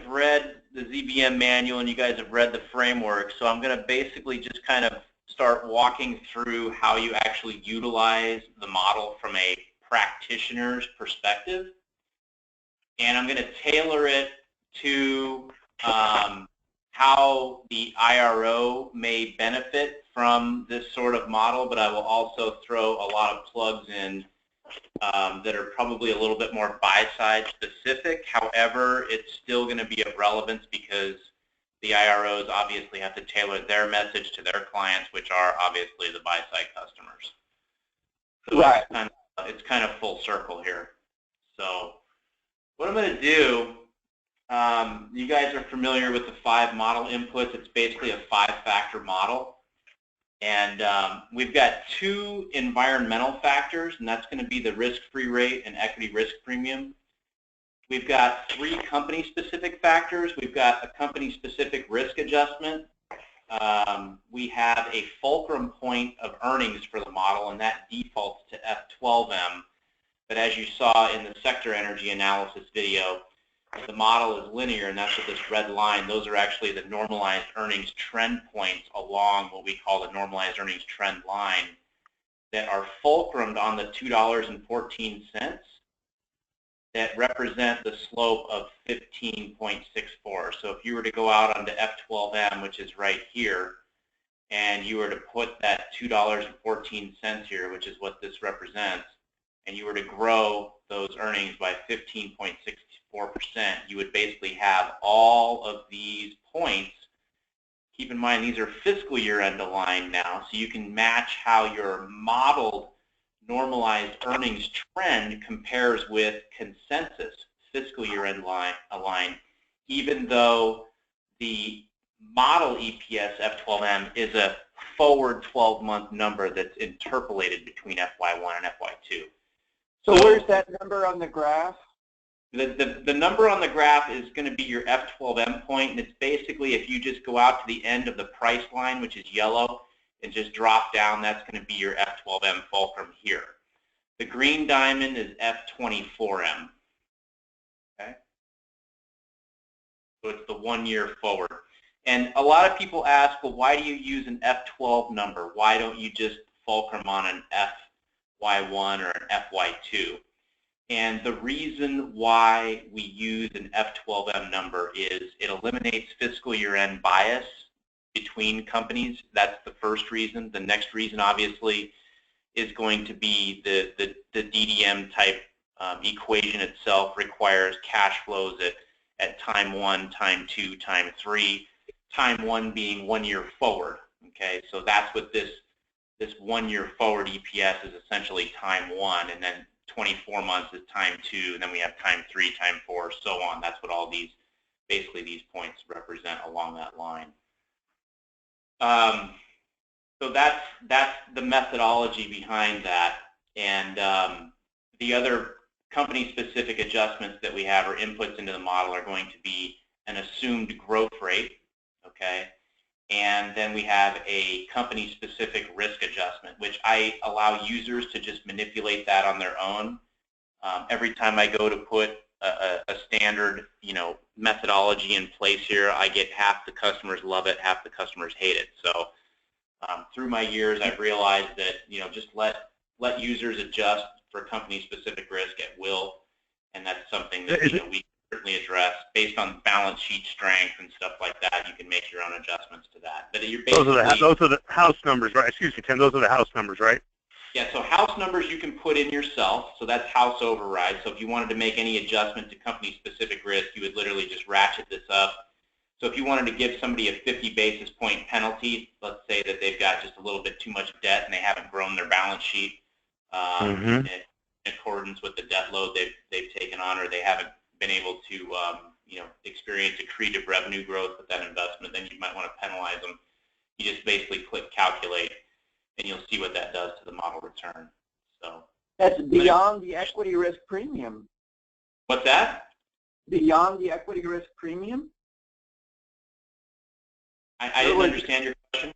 read the ZBM manual and you guys have read the framework, so I'm going to basically just kind of start walking through how you actually utilize the model from a practitioner's perspective. And I'm going to tailor it to how the IRO may benefit from this sort of model, but I will also throw a lot of plugs in that are probably a little bit more buy-side specific. However, it's still going to be of relevance because the IROs obviously have to tailor their message to their clients, which are obviously the buy-side customers. So right. It's kind of full circle here. So what I'm going to do, you guys are familiar with the 5 model inputs. It's basically a 5-factor model. And we've got 2 environmental factors, and that's going to be the risk-free rate and equity risk premium. We've got 3 company-specific factors. We've got a company-specific risk adjustment. We have a fulcrum point of earnings for the model, and that defaults to F12M. But as you saw in the sector energy analysis video, the model is linear, and that's what this red line, those are actually the normalized earnings trend points along what we call the normalized earnings trend line that are fulcrumed on the $2.14 that represent the slope of 15.64. So if you were to go out onto F12M, which is right here, and you were to put that $2.14 here, which is what this represents, and you were to grow those earnings by 15.64%, you would basically have all of these points. Keep in mind, these are fiscal year end aligned now, so you can match how your modeled normalized earnings trend compares with consensus fiscal year end aligned, even though the model EPS F12M is a forward 12-month number that's interpolated between FY1 and FY2. So where's that number on the graph? The number on the graph is going to be your F12M point, and it's basically if you just go out to the end of the price line, which is yellow, and just drop down, that's going to be your F12M fulcrum here. The green diamond is F24M. Okay? So it's the 1 year forward. And a lot of people ask, well, why do you use an F12 number? Why don't you just fulcrum on an FY1 or an FY2? And the reason why we use an F12M number is it eliminates fiscal year end bias between companies. That's the first reason. The next reason, obviously, is going to be the DDM type equation itself requires cash flows at time 1, time 2, time 3. Time 1 being 1 year forward. Okay, so that's what this 1 year forward EPS is essentially time 1, and then 24 months is time 2, and then we have time 3, time 4, so on. That's what all these, basically these points represent along that line. So that's the methodology behind that. And the other company-specific adjustments that we have or inputs into the model are going to be an assumed growth rate, okay? And then we have a company-specific risk adjustment, which I allow users to just manipulate that on their own. Every time I go to put a standard, methodology in place here, I get half the customers love it, half the customers hate it. So through my years, I've realized that just let users adjust for company-specific risk at will, and that's something that we certainly address based on balance sheet strength and stuff like that. You can make your own adjustments to that. But you're basically, those are the house numbers, right? Excuse me, Tim. Those are the house numbers, right? Yeah. So house numbers you can put in yourself. So that's house override. So if you wanted to make any adjustment to company-specific risk, you would literally just ratchet this up. So if you wanted to give somebody a 50 basis point penalty, let's say that they've got just a little bit too much debt and they haven't grown their balance sheet in accordance with the debt load they've taken on, or they haven't been able to experience accretive revenue growth with that investment, then you might want to penalize them. You just basically click calculate, and you'll see what that does to the model return. So that's beyond the equity risk premium. What's that? Beyond the equity risk premium? I didn't understand your question.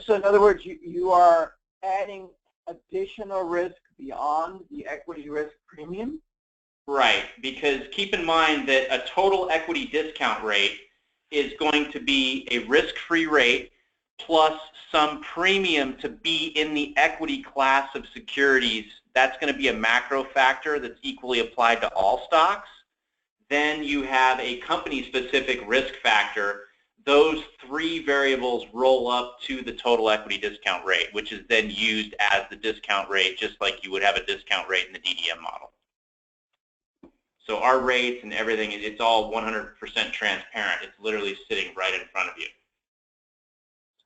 So in other words, you are adding additional risk beyond the equity risk premium? Right, because keep in mind that a total equity discount rate is going to be a risk-free rate plus some premium to be in the equity class of securities. That's going to be a macro factor that's equally applied to all stocks. Then you have a company-specific risk factor. Those three variables roll up to the total equity discount rate, which is then used as the discount rate, just like you would have a discount rate in the DDM model. So our rates and everything, it's all 100% transparent. It's literally sitting right in front of you.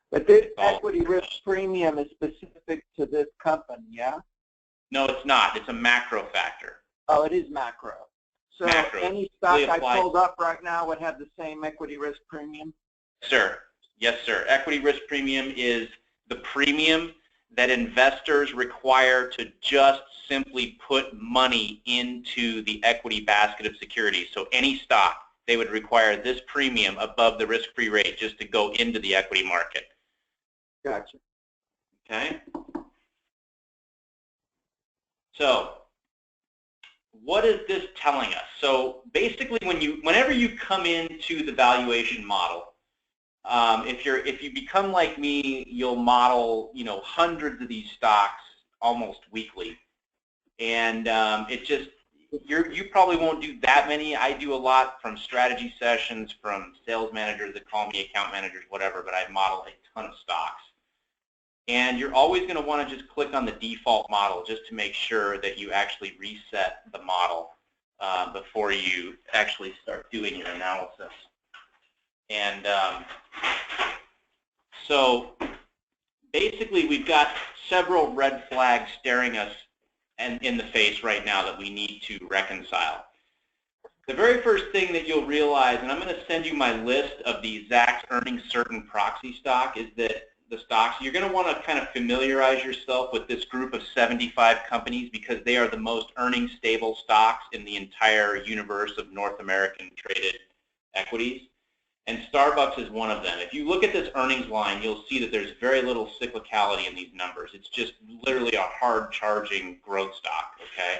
But this equity risk premium is specific to this company, yeah? No, it's not. It's a macro factor. Oh, it is macro. So Macro. any stock I pulled up right now would have the same equity risk premium? Sir. Yes, sir. Equity risk premium is the premium that investors require to just simply put money into the equity basket of securities. So any stock, they would require this premium above the risk-free rate just to go into the equity market. Gotcha. Okay. So what is this telling us? So basically, whenever you come into the valuation model, if you become like me, you'll model hundreds of these stocks almost weekly, and you probably won't do that many. I do a lot from strategy sessions, from sales managers that call me account managers, whatever. But I model a ton of stocks, and you're always going to want to just click on the default model just to make sure that you actually reset the model before you actually start doing your analysis. And so basically we've got several red flags staring us in the face right now that we need to reconcile. The very first thing that you'll realize, and I'm going to send you my list of the Zacks earnings certain proxy stock, is that the stocks, you're going to want to kind of familiarize yourself with this group of 75 companies because they are the most earnings stable stocks in the entire universe of North American traded equities. And Starbucks is one of them. If you look at this earnings line, you'll see that there's very little cyclicality in these numbers. It's just literally a hard-charging growth stock, okay?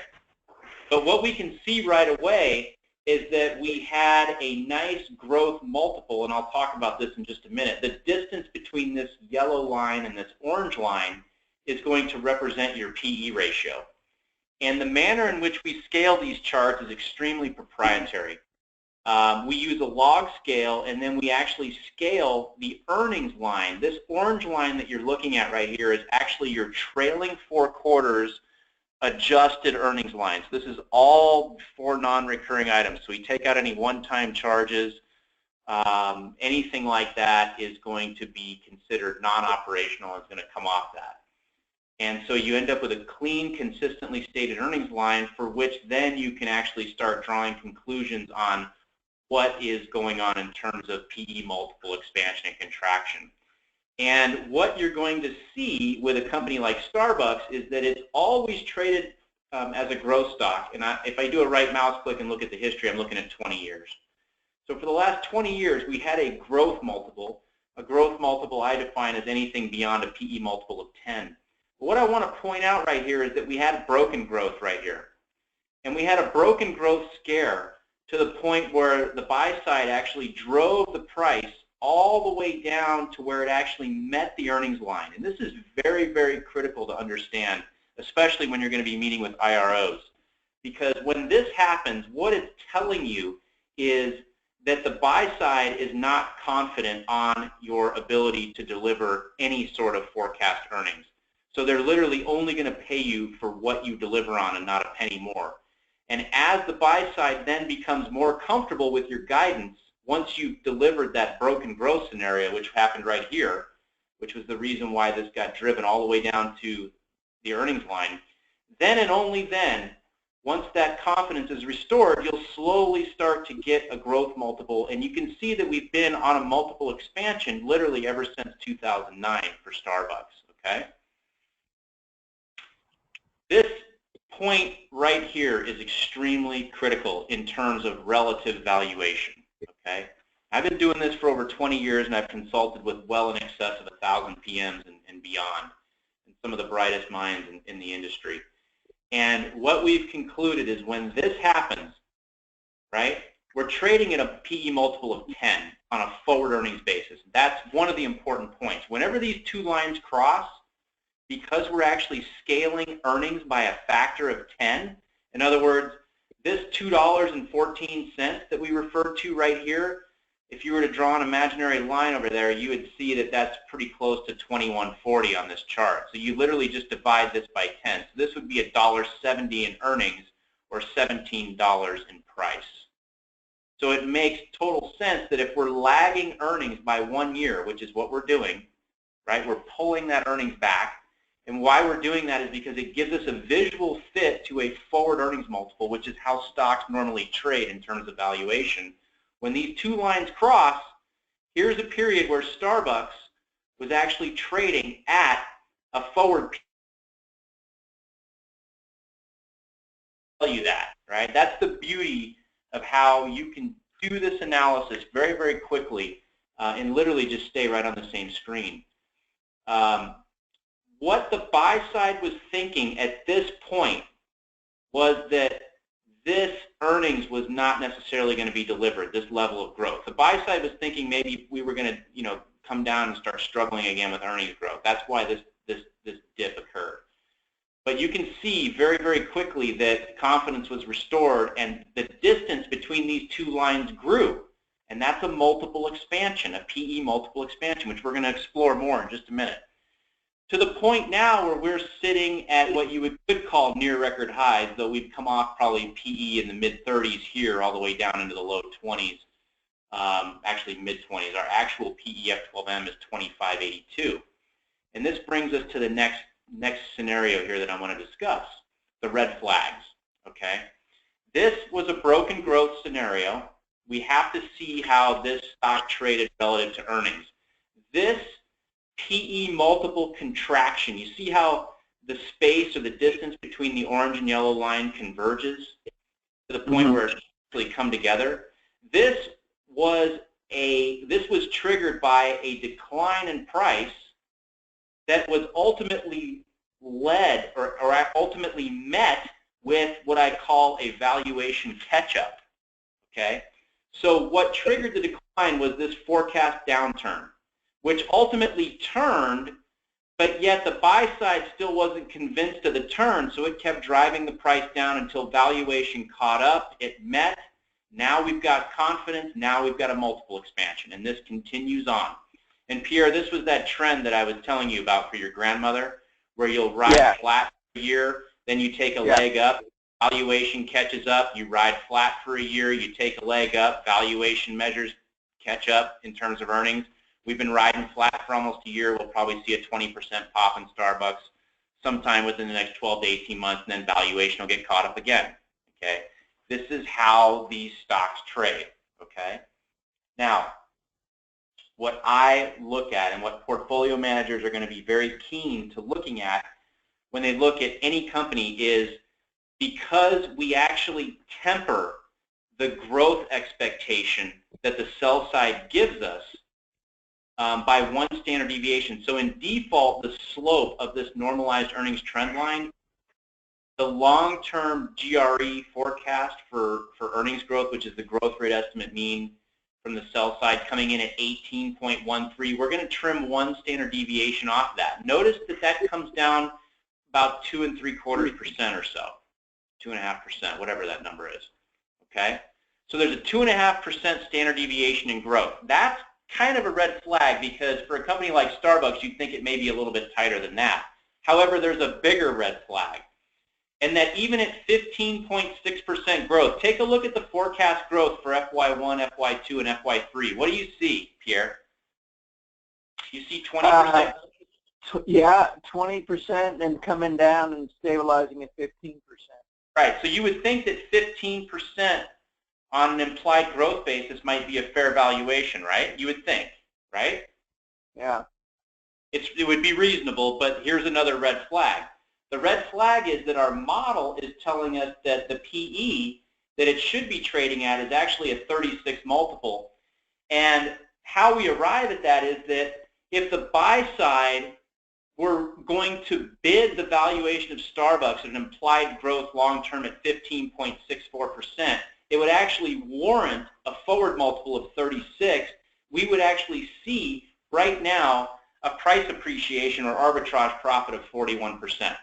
But what we can see right away is that we had a nice growth multiple, and I'll talk about this in just a minute. The distance between this yellow line and this orange line is going to represent your PE ratio. And the manner in which we scale these charts is extremely proprietary. We use a log scale, and then we actually scale the earnings line. This orange line that you're looking at right here is actually your trailing 4 quarters adjusted earnings lines. This is all for non-recurring items. So we take out any one-time charges. Anything like that is going to be considered non-operational and is going to come off that. And so you end up with a clean, consistently stated earnings line for which then you can actually start drawing conclusions on what is going on in terms of PE multiple expansion and contraction. And what you're going to see with a company like Starbucks is that it's always traded as a growth stock. And if I do a right mouse click and look at the history, I'm looking at 20 years. So for the last 20 years, we had a growth multiple. A growth multiple I define as anything beyond a PE multiple of 10. But what I want to point out right here is that we had broken growth right here. And we had a broken growth scare to the point where the buy side actually drove the price all the way down to where it actually met the earnings line. And this is very, very critical to understand, especially when you're going to be meeting with IROs. Because when this happens, what it's telling you is that the buy side is not confident on your ability to deliver any sort of forecast earnings. So they're literally only going to pay you for what you deliver on and not a penny more. And as the buy side then becomes more comfortable with your guidance, once you've delivered that broken growth scenario, which happened right here, which was the reason why this got driven all the way down to the earnings line, then and only then, once that confidence is restored, you'll slowly start to get a growth multiple. And you can see that we've been on a multiple expansion literally ever since 2009 for Starbucks, okay? This point right here is extremely critical in terms of relative valuation, okay? I've been doing this for over 20 years, and I've consulted with well in excess of 1,000 PMs and beyond, and some of the brightest minds in the industry. And what we've concluded is when this happens, right, we're trading at a PE multiple of 10 on a forward earnings basis. That's one of the important points. Whenever these two lines cross, because we're actually scaling earnings by a factor of 10, in other words, this $2.14 that we referred to right here, if you were to draw an imaginary line over there, you would see that that's pretty close to 21.40 on this chart. So you literally just divide this by 10. So this would be $1.70 in earnings or $17 in price. So it makes total sense that if we're lagging earnings by 1 year, which is what we're doing, right, we're pulling that earnings back. And why we're doing that is because it gives us a visual fit to a forward earnings multiple, which is how stocks normally trade in terms of valuation. When these two lines cross, here's a period where Starbucks was actually trading at a forward. Tell you that, right? That's the beauty of how you can do this analysis very, very quickly and literally just stay right on the same screen. What the buy side was thinking at this point was that this earnings was not necessarily going to be delivered, this level of growth. The buy side was thinking maybe we were going to, come down and start struggling again with earnings growth. That's why this dip occurred. But you can see very, very quickly that confidence was restored and the distance between these two lines grew. And that's a multiple expansion, a PE multiple expansion, which we're going to explore more in just a minute. To the point now where we're sitting at what you could call near record highs, though we've come off probably PE in the mid-30s here all the way down into the low 20s, actually mid-20s. Our actual PE F12M is 2582. And this brings us to the next scenario here that I want to discuss, the red flags, okay? This was a broken growth scenario. We have to see how this stock traded relative to earnings. This PE multiple contraction, you see how the space or the distance between the orange and yellow line converges to the point where it's actually come together? This was triggered by a decline in price that was ultimately led or ultimately met with what I call a valuation catch-up, okay? So what triggered the decline was this forecast downturn, which ultimately turned, but yet the buy side still wasn't convinced of the turn, so it kept driving the price down until valuation caught up, it met. Now we've got confidence, now we've got a multiple expansion, and this continues on. And Pierre, this was that trend that I was telling you about for your grandmother, where you'll ride flat for a year, then you take a leg up, valuation catches up, you ride flat for a year, you take a leg up, valuation measures catch up in terms of earnings. We've been riding flat for almost a year. We'll probably see a 20% pop in Starbucks sometime within the next 12 to 18 months, and then valuation will get caught up again, okay? This is how these stocks trade, okay? Now, what I look at and what portfolio managers are going to be very keen to looking at when they look at any company is, because we actually temper the growth expectation that the sell side gives us by 1 standard deviation. So in default, the slope of this normalized earnings trend line, the long-term GRE forecast for earnings growth, which is the growth rate estimate mean from the sell side, coming in at 18.13, we're going to trim 1 standard deviation off that. Notice that that comes down about 2 3/4% or so, 2.5%, whatever that number is, okay? So there's a 2.5% standard deviation in growth. That's kind of a red flag, because for a company like Starbucks, you'd think it may be a little bit tighter than that. However, there's a bigger red flag, and that even at 15.6% growth, take a look at the forecast growth for FY1, FY2, and FY3. What do you see, Pierre? You see 20%? Yeah, 20% and coming down and stabilizing at 15%. Right, so you would think that 15% on an implied growth basis might be a fair valuation, right? You would think, right? Yeah. It would be reasonable, but here's another red flag. The red flag is that our model is telling us that the PE that it should be trading at is actually a 36 multiple. And how we arrive at that is that if the buy side we're going to bid the valuation of Starbucks at an implied growth long-term at 15.64%, it would actually warrant a forward multiple of 36. We would actually see right now a price appreciation or arbitrage profit of 41%.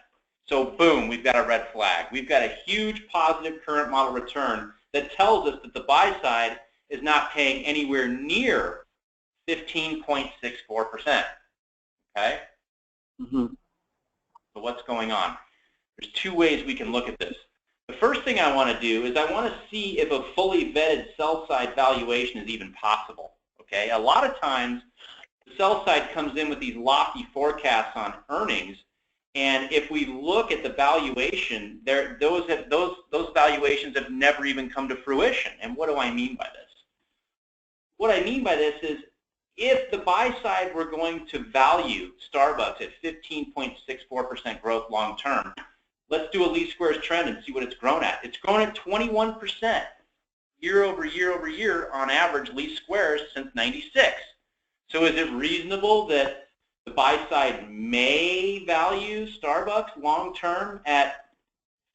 So boom, we've got a red flag. We've got a huge positive current model return that tells us that the buy side is not paying anywhere near 15.64%. Okay? Mm-hmm. So what's going on? There's two ways we can look at this. The first thing I want to do is I want to see if a fully vetted sell-side valuation is even possible. Okay? A lot of times, the sell side comes in with these lofty forecasts on earnings, and if we look at the valuation, those valuations have never even come to fruition. And what do I mean by this? What I mean by this is, if the buy side were going to value Starbucks at 15.64% growth long term, let's do a least squares trend and see what it's grown at. It's grown at 21% year over year over year on average least squares since '96. So is it reasonable that the buy side may value Starbucks long term at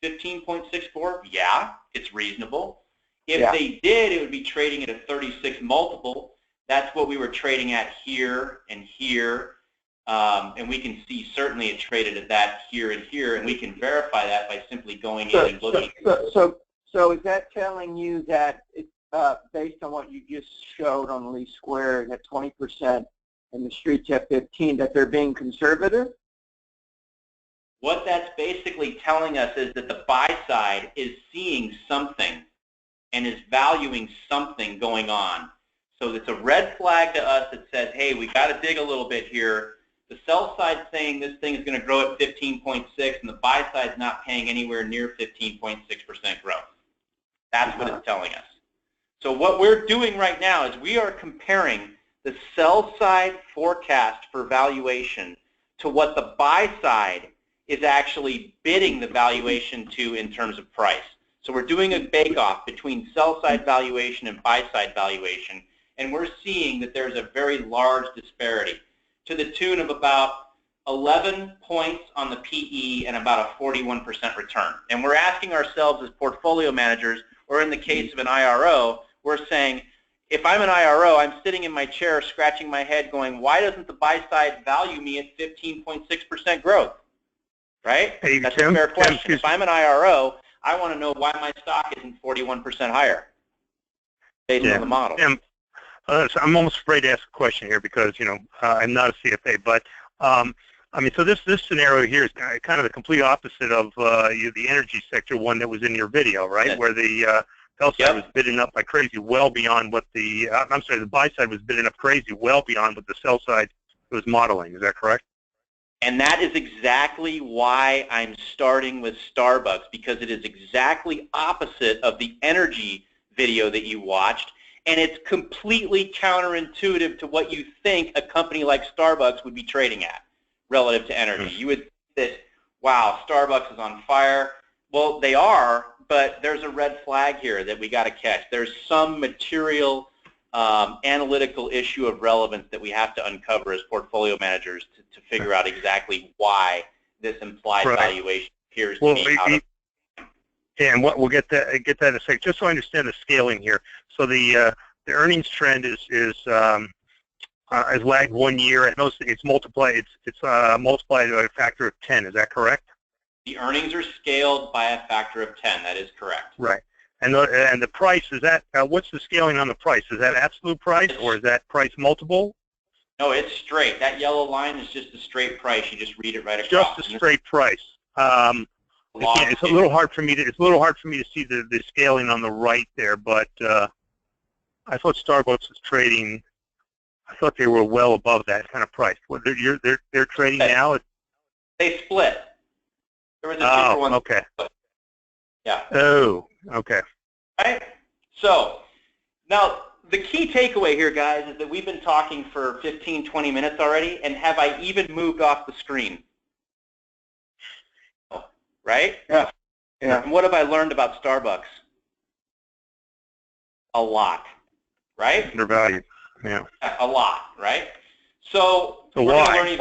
15.64? Yeah, it's reasonable. If they did, it would be trading at a 36 multiple. That's what we were trading at here and here. And we can see certainly it traded at that here and here, and we can verify that by simply going in and looking. So is that telling you that it's based on what you just showed on the least squares at 20% and the streets at 15, that they're being conservative? What that's basically telling us is that the buy side is seeing something and is valuing something going on. So it's a red flag to us that says, hey, we got to dig a little bit here. The sell side saying this thing is going to grow at 15.6, and the buy side is not paying anywhere near 15.6% growth. That's what it's telling us. So what we're doing right now is we are comparing the sell side forecast for valuation to what the buy side is actually bidding the valuation to in terms of price. So we're doing a bake-off between sell side valuation and buy side valuation, and we're seeing that there's a very large disparity to the tune of about 11 points on the PE and about a 41% return. And we're asking ourselves as portfolio managers, or in the case of an IRO, we're saying, if I'm an IRO, I'm sitting in my chair scratching my head going, why doesn't the buy side value me at 15.6% growth? Right? Hey, That's Tim, a fair question. Tim, if I'm an IRO, I want to know why my stock isn't 41% higher based on the model. Tim, so I'm almost afraid to ask a question here because, you know, I'm not a CFA, but I mean, so this scenario here is kind of the complete opposite of the energy sector one that was in your video, right? Where the sell side was bidding up like crazy, well beyond what the the buy side was bidding up crazy, well beyond what the sell side was modeling. Is that correct? And that is exactly why I'm starting with Starbucks, because it is exactly opposite of the energy video that you watched, and it's completely counterintuitive to what you think a company like Starbucks would be trading at relative to energy. You would think that, wow, Starbucks is on fire. Well, they are, but there's a red flag here that we got to catch. There's some material analytical issue of relevance that we have to uncover as portfolio managers to figure out exactly why this implied valuation appears to be out of. Yeah, and we'll get that in a second. Just so I understand the scaling here. So the earnings trend is lagged 1 year, and it's multiplied. It's multiplied by a factor of 10. Is that correct? The earnings are scaled by a factor of 10. That is correct. Right. And the price, is that what's the scaling on the price? Is that absolute price or is that price multiple? No, it's straight. That yellow line is just a straight price. You just read it right across. Just a straight price. It's a little hard for me to see the scaling on the right there, but I thought Starbucks was trading. I thought they were well above that kind of price. Well, they're trading now. They split. There was a 2-for-1 okay. split. Yeah. Oh, okay. Right? So, now the key takeaway here, guys, is that we've been talking for 15, 20 minutes already, and have I even moved off the screen? Right? Yeah. Yeah. And what have I learned about Starbucks? A lot. Right? Undervalued. Yeah. A lot, right? So So why?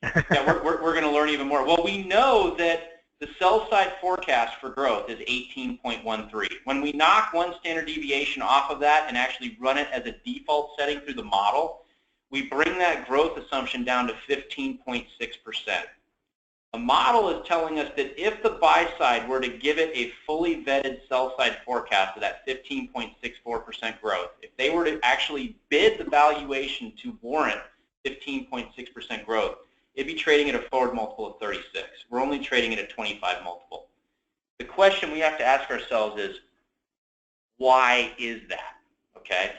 Yeah, we're going to learn even more. Well, we know that the sell side forecast for growth is 18.13. When we knock one standard deviation off of that and actually run it as a default setting through the model, we bring that growth assumption down to 15.6%. The model is telling us that if the buy side were to give it a fully vetted sell side forecast of that 15.64% growth, if they were to actually bid the valuation to warrant 15.6% growth, it'd be trading at a forward multiple of 36. We're only trading at a 25 multiple. The question we have to ask ourselves is, why is that? Okay,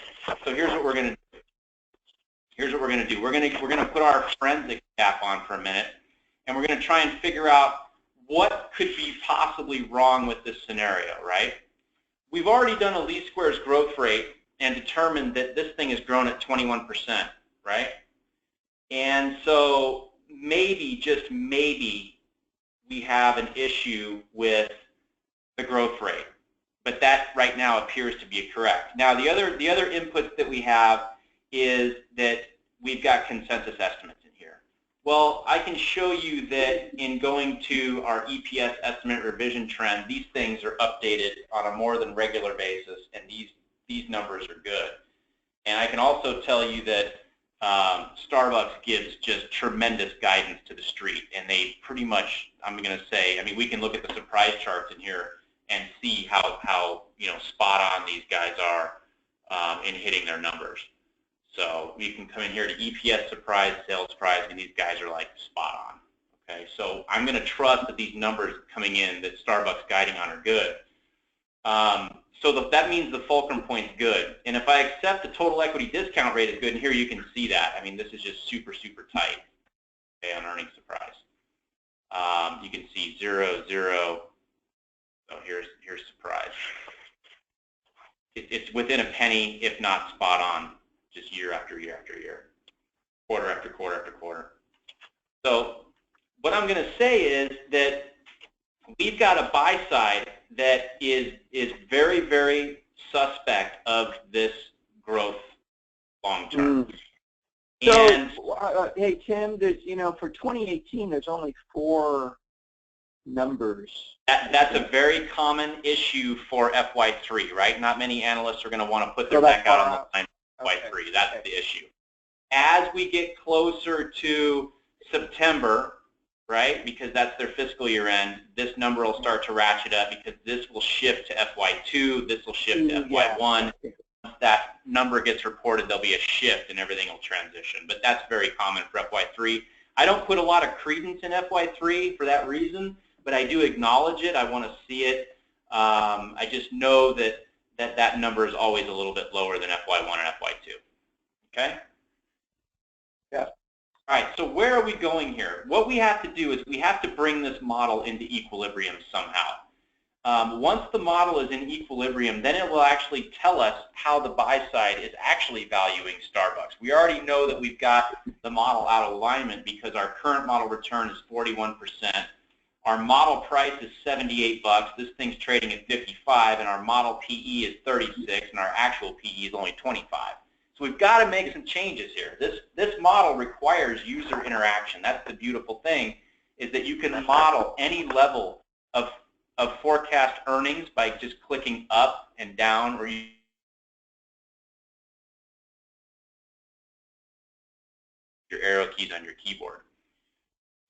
so here's what we're going to do. Here's what we're going to do. We're going to put our forensic cap on for a minute, and we're going to try and figure out what could be possibly wrong with this scenario, right? We've already done a least squares growth rate and determined that this thing has grown at 21%, right? And so maybe, just maybe, we have an issue with the growth rate. But that right now appears to be correct. Now the other inputs that we have is that we've got consensus estimates in here. Well, I can show you that in going to our EPS estimate revision trend, these things are updated on a more than regular basis, and these numbers are good. And I can also tell you that Starbucks gives just tremendous guidance to the street, and they pretty much, I'm going to say, I mean, we can look at the surprise charts in here and see how spot on these guys are in hitting their numbers. So you can come in here to EPS surprise, sales surprise, and these guys are like spot on. Okay, so I'm going to trust that these numbers coming in that Starbucks guiding on are good. So that means the fulcrum point's good. And if I accept the total equity discount rate is good, and here you can see that. I mean, this is just super, super tight, okay, on earnings surprise. You can see 0, 0. So here's surprise. It's within a penny, if not spot on, just year after year after year, quarter after quarter after quarter. So what I'm going to say is that we've got a buy side that is very, very suspect of this growth long term. So, hey Tim, for 2018, there's only 4 numbers. That's a very common issue for FY3, right? Not many analysts are going to want to put their neck out on the line for FY3. That's the issue. As we get closer to September, right, because that's their fiscal year end, this number will start to ratchet up because this will shift to FY2, this will shift to FY1. Once that number gets reported, there'll be a shift and everything will transition. But that's very common for FY3. I don't put a lot of credence in FY3 for that reason, but I do acknowledge it. I want to see it. I just know that number is always a little bit lower than FY1 and FY2. Okay? Yeah. All right, so where are we going here? What we have to do is we have to bring this model into equilibrium somehow. Once the model is in equilibrium, then it will actually tell us how the buy side is actually valuing Starbucks. We already know that we've got the model out of alignment because our current model return is 41%. Our model price is 78 bucks. This thing's trading at 55, and our model PE is 36, and our actual PE is only 25. So we've got to make some changes here. This model requires user interaction. That's the beautiful thing, is that you can model any level of forecast earnings by just clicking up and down, or your arrow keys on your keyboard.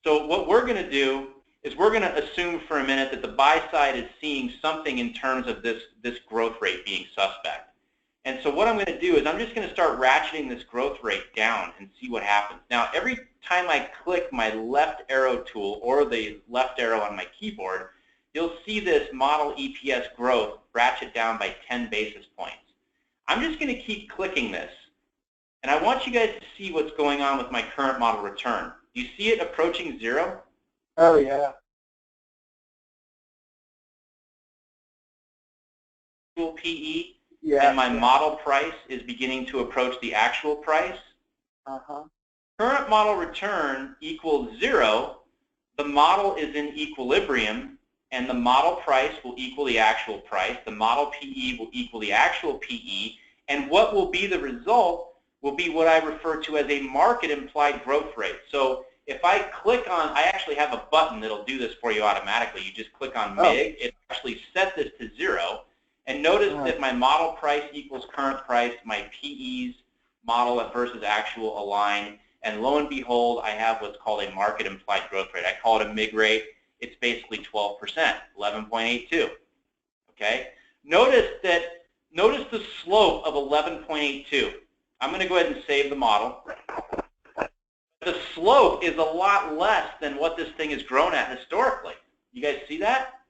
So what we're going to do is we're going to assume for a minute that the buy side is seeing something in terms of this growth rate being suspect. And so what I'm going to do is I'm just going to start ratcheting this growth rate down and see what happens. Now, every time I click my left arrow tool or the left arrow on my keyboard, you'll see this model EPS growth ratchet down by 10 basis points. I'm just going to keep clicking this. And I want you guys to see what's going on with my current model return. Do you see it approaching 0? Oh, yeah. PE, yeah, and my model price is beginning to approach the actual price. Current model return equals 0. The model is in equilibrium, and the model price will equal the actual price. The model PE will equal the actual PE. And what will be the result? will be what I refer to as a market implied growth rate. So if I click on, I actually have a button that'll do this for you automatically. You just click on MIG. It actually set this to 0. And notice that my model price equals current price, my PEs model versus actual align. And lo and behold, I have what's called a market implied growth rate. I call it a MIG rate. It's basically 12%, 11.82. Okay? Notice the slope of 11.82. I'm going to go ahead and save the model. The slope is a lot less than what this thing has grown at historically. You guys see that?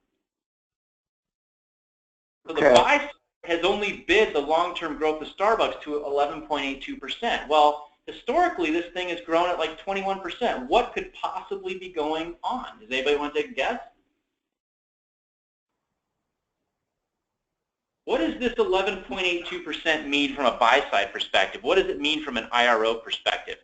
So the buy side has only bid the long-term growth of Starbucks to 11.82%. Well, historically, this thing has grown at like 21%. What could possibly be going on? Does anybody want to take a guess? What does this 11.82% mean from a buy-side perspective? What does it mean from an IRO perspective?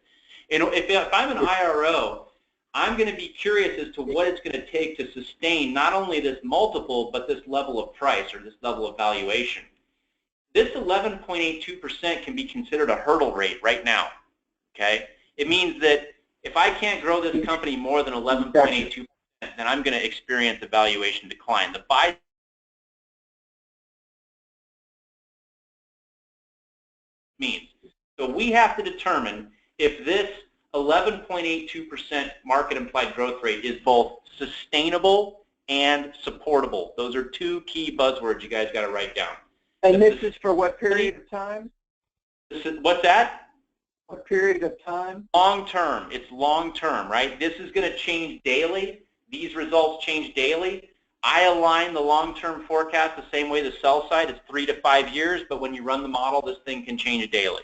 If I'm an IRO, I'm going to be curious as to what it's going to take to sustain not only this multiple, but this level of price or this level of valuation. This 11.82% can be considered a hurdle rate right now. Okay? It means that if I can't grow this company more than 11.82%, then I'm going to experience a valuation decline. The buy means. So we have to determine if this 11.82% market implied growth rate is both sustainable and supportable. Those are two key buzzwords you guys got to write down. And this is for what period of time? What's that? What period of time? Long term. It's long term, right? This is going to change daily. These results change daily. I align the long-term forecast the same way the sell side is 3 to 5 years, but when you run the model, this thing can change daily.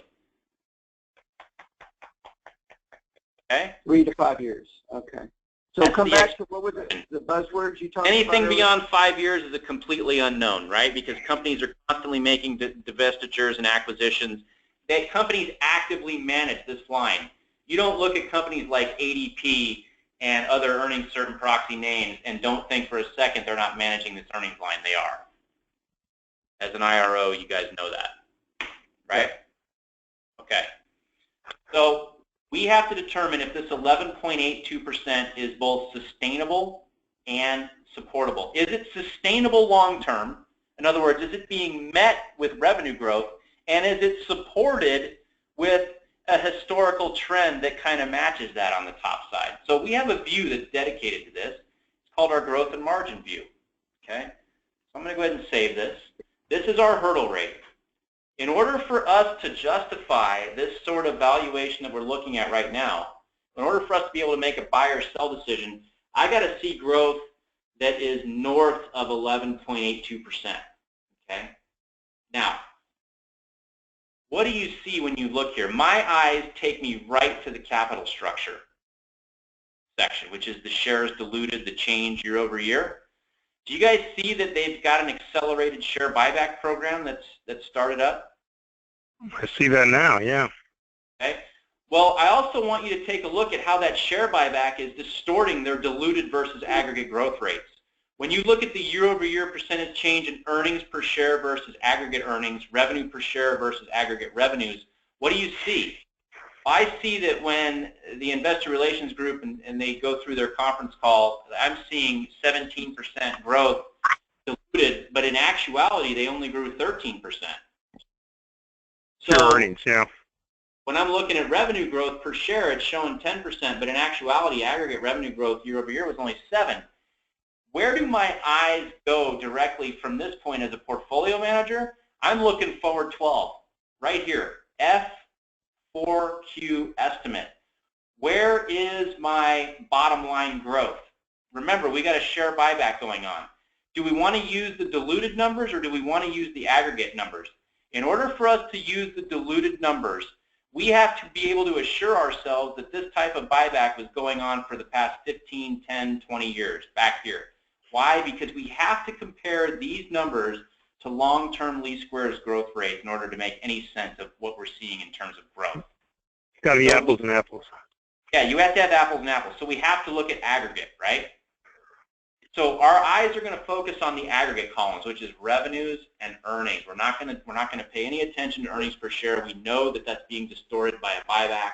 Okay? 3 to 5 years. Okay. So come back to what were the buzzwords you talked about? Anything beyond 5 years is a completely unknown, right? Because companies are constantly making divestitures and acquisitions. That companies actively manage this line. You don't look at companies like ADP and other earnings certain proxy names and don't think for a second they're not managing this earnings line. They are. As an IRO, you guys know that, right? Okay. So we have to determine if this 11.82% is both sustainable and supportable. Is it sustainable long term? In other words, is it being met with revenue growth? And is it supported with a historical trend that kind of matches that on the top side? So we have a view that's dedicated to this. It's called our growth and margin view. Okay? So I'm going to go ahead and save this. This is our hurdle rate. In order for us to justify this sort of valuation that we're looking at right now, in order for us to be able to make a buy or sell decision, I got to see growth that is north of 11.82%. Okay? Now, what do you see when you look here? My eyes take me right to the capital structure section, which is the shares diluted, the change year over year. Do you guys see that they've got an accelerated share buyback program that's started up? I see that now, yeah. Okay. Well, I also want you to take a look at how that share buyback is distorting their diluted versus aggregate growth rates. When you look at the year-over-year percentage change in earnings per share versus aggregate earnings, revenue per share versus aggregate revenues, what do you see? I see that when the investor relations group and they go through their conference call, I'm seeing 17% growth diluted, but in actuality, they only grew 13%. So earnings, yeah. When I'm looking at revenue growth per share, it's showing 10%, but in actuality, aggregate revenue growth year over year was only 7%. Where do my eyes go directly from this point as a portfolio manager? I'm looking forward 12, right here, F4Q estimate. Where is my bottom line growth? Remember, we got a share buyback going on. Do we want to use the diluted numbers or do we want to use the aggregate numbers? In order for us to use the diluted numbers, we have to be able to assure ourselves that this type of buyback was going on for the past 15, 10, 20 years back here. Why? Because we have to compare these numbers to long-term least squares growth rate in order to make any sense of what we're seeing in terms of growth. It's got to be apples and apples. Yeah, you have to have apples and apples. So we have to look at aggregate, right? So our eyes are going to focus on the aggregate columns, which is revenues and earnings. We're not going to pay any attention to earnings per share. We know that that's being distorted by a buyback.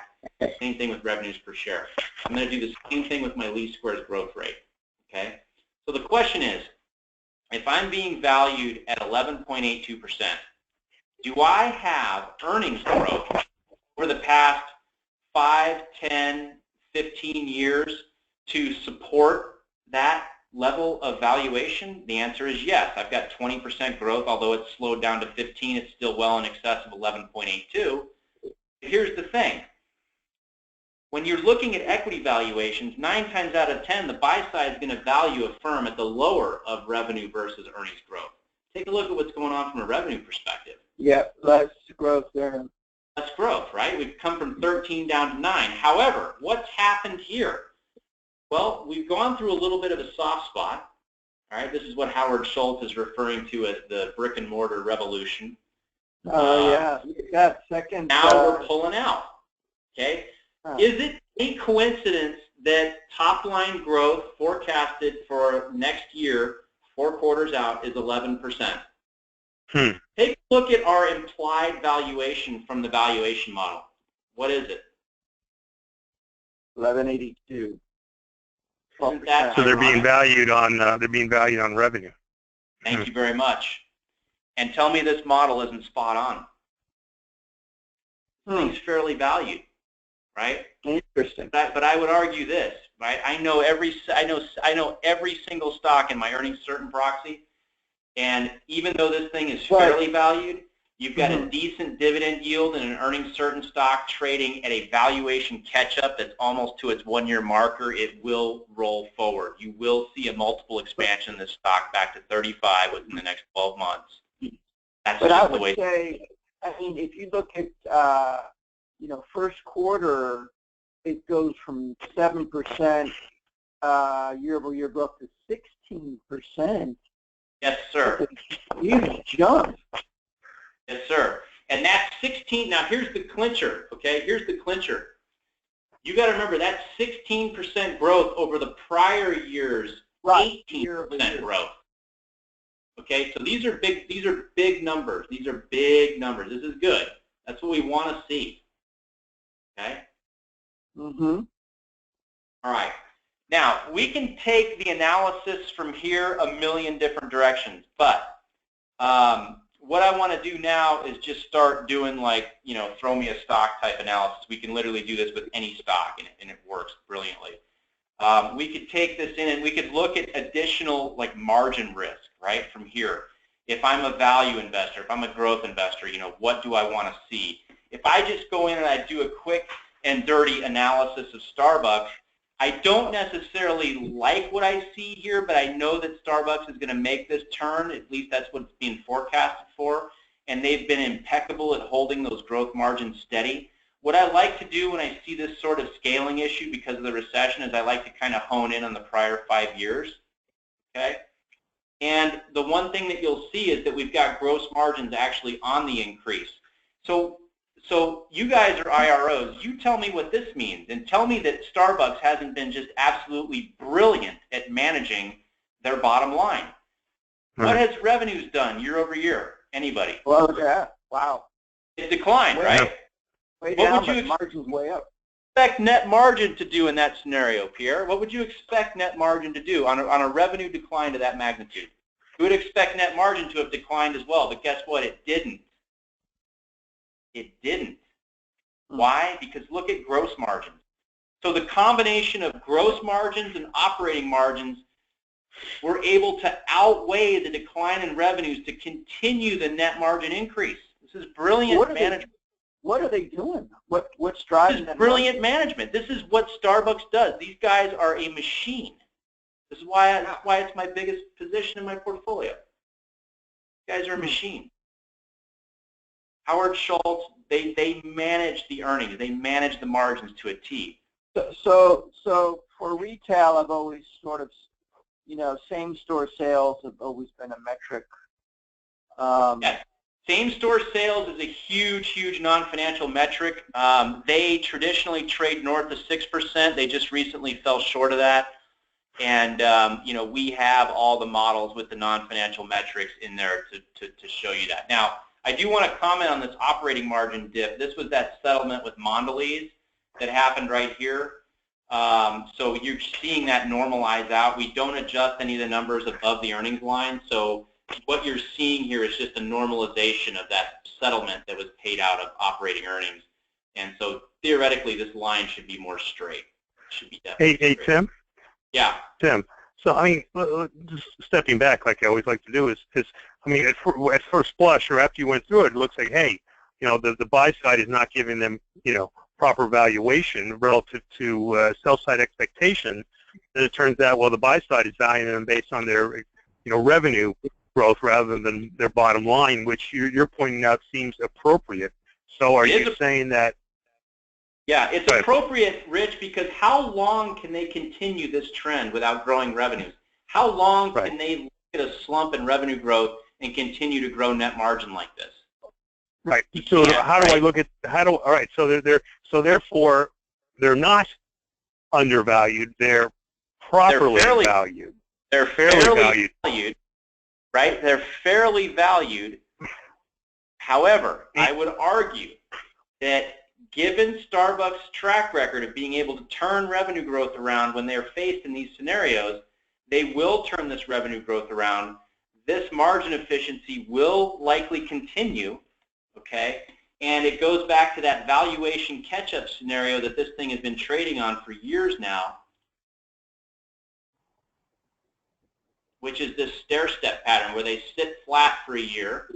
Same thing with revenues per share. I'm going to do the same thing with my least squares growth rate. Okay. So the question is, if I'm being valued at 11.82%, do I have earnings growth over the past 5, 10, 15 years to support that level of valuation? The answer is yes. I've got 20% growth, although it's slowed down to 15, it's still well in excess of 11.82. Here's the thing. When you're looking at equity valuations, 9 times out of 10, the buy side is going to value a firm at the lower of revenue versus earnings growth. Take a look at what's going on from a revenue perspective. Yeah, less growth there. Less growth, right? We've come from 13 down to 9. However, what's happened here? Well, we've gone through a little bit of a soft spot. All right, this is what Howard Schultz is referring to as the brick and mortar revolution. Oh, yeah, second. Now we're pulling out. Okay. Is it a coincidence that top-line growth forecasted for next year, 4 quarters out, is 11%? Take a look at our implied valuation from the valuation model. What is it? 1182. So they're being valued on revenue. Thank you very much. And tell me this model isn't spot on. Things fairly valued. Right? Interesting. But I would argue this, right? I know every single stock in my earnings certain proxy, and even though this thing is fairly valued, you've got a decent dividend yield and an earnings certain stock trading at a valuation catch-up that's almost to its 1-year marker. It will roll forward. You will see a multiple expansion in this stock back to 35 within the next 12 months. That's just the way. But I would say, I mean, if you look at first quarter, it goes from 7% year-over-year growth to 16%. Yes, sir. Huge jump. Yes, sir. And that's 16. Now, here's the clincher, okay? Here's the clincher. You got to remember that's 16% growth over the prior year's 18% growth. Okay, so these are big numbers. These are big numbers. This is good. That's what we want to see. Okay? All right. Now, we can take the analysis from here a million different directions, but what I want to do now is just start doing throw me a stock type analysis. We can literally do this with any stock, and it works brilliantly. We could take this in and we could look at additional margin risk, right, from here. If I'm a value investor, if I'm a growth investor, what do I want to see? If I just go in and I do a quick and dirty analysis of Starbucks, I don't necessarily like what I see here, but I know that Starbucks is going to make this turn. At least that's what's being forecasted for, and they've been impeccable at holding those growth margins steady. What I like to do when I see this sort of scaling issue because of the recession is I like to kind of hone in on the prior 5 years. Okay? And the one thing that you'll see is that we've got gross margins actually on the increase. So you guys are IROs. You tell me what this means, and tell me that Starbucks hasn't been just absolutely brilliant at managing their bottom line. What has revenues done year over year? Anybody? Well, yeah. Wow. It declined, right? Way down, but margin's way up. Expect net margin to do in that scenario, Pierre? What would you expect net margin to do on a revenue decline to that magnitude? You would expect net margin to have declined as well, but guess what? It didn't. It didn't. Why? Because look at gross margins. So the combination of gross margins and operating margins were able to outweigh the decline in revenues to continue the net margin increase. This is brilliant management. What are they doing? What's driving that? This is brilliant management. This is what Starbucks does. These guys are a machine. This is why it's my biggest position in my portfolio. These guys are a machine. Howard Schultz, they manage the earnings. They manage the margins to a T. So for retail, I've always sort of, same-store sales have always been a metric. Yes. Same-store sales is a huge non-financial metric. They traditionally trade north of 6%. They just recently fell short of that. And we have all the models with the non-financial metrics in there to show you that. Now, I do want to comment on this operating margin dip. This was that settlement with Mondelez that happened right here. So you're seeing that normalize out. We don't adjust any of the numbers above the earnings line. So what you're seeing here is just a normalization of that settlement that was paid out of operating earnings. And so theoretically, this line should be more straight. Should be definitely Hey, straight. Tim? Yeah. Tim, so I mean, just stepping back like I always like to do is I mean, at first blush or after you went through it, it looks like, hey, the buy side is not giving them, proper valuation relative to sell side expectations. And it turns out, well, the buy side is valuing them based on their, revenue growth rather than their bottom line, which you're pointing out seems appropriate. So are you saying that? Yeah, it's appropriate, Rich, because how long can they continue this trend without growing revenues? How long can they look at a slump in revenue growth and continue to grow net margin like this? Right. So how do I look at all right? So therefore they're not undervalued. They're properly valued. They're fairly valued, right? They're fairly valued. However, I would argue that given Starbucks' track record of being able to turn revenue growth around when they're faced in these scenarios, they will turn this revenue growth around. This margin efficiency will likely continue, okay? And it goes back to that valuation catch-up scenario that this thing has been trading on for years now, which is this stair-step pattern where they sit flat for a year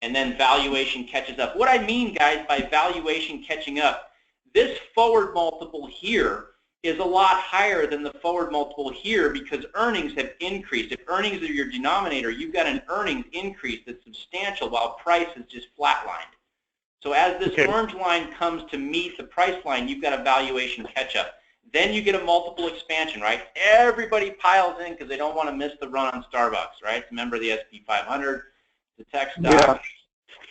and then valuation catches up. What I mean, guys, by valuation catching up, this forward multiple here is a lot higher than the forward multiple here because earnings have increased. If earnings are your denominator, you've got an earnings increase that's substantial while price is just flatlined. So as this orange line comes to meet the price line, you've got a valuation catch-up. Then you get a multiple expansion, right? Everybody piles in because they don't want to miss the run on Starbucks, right? It's a member of the SP 500, the tech stock. Yeah.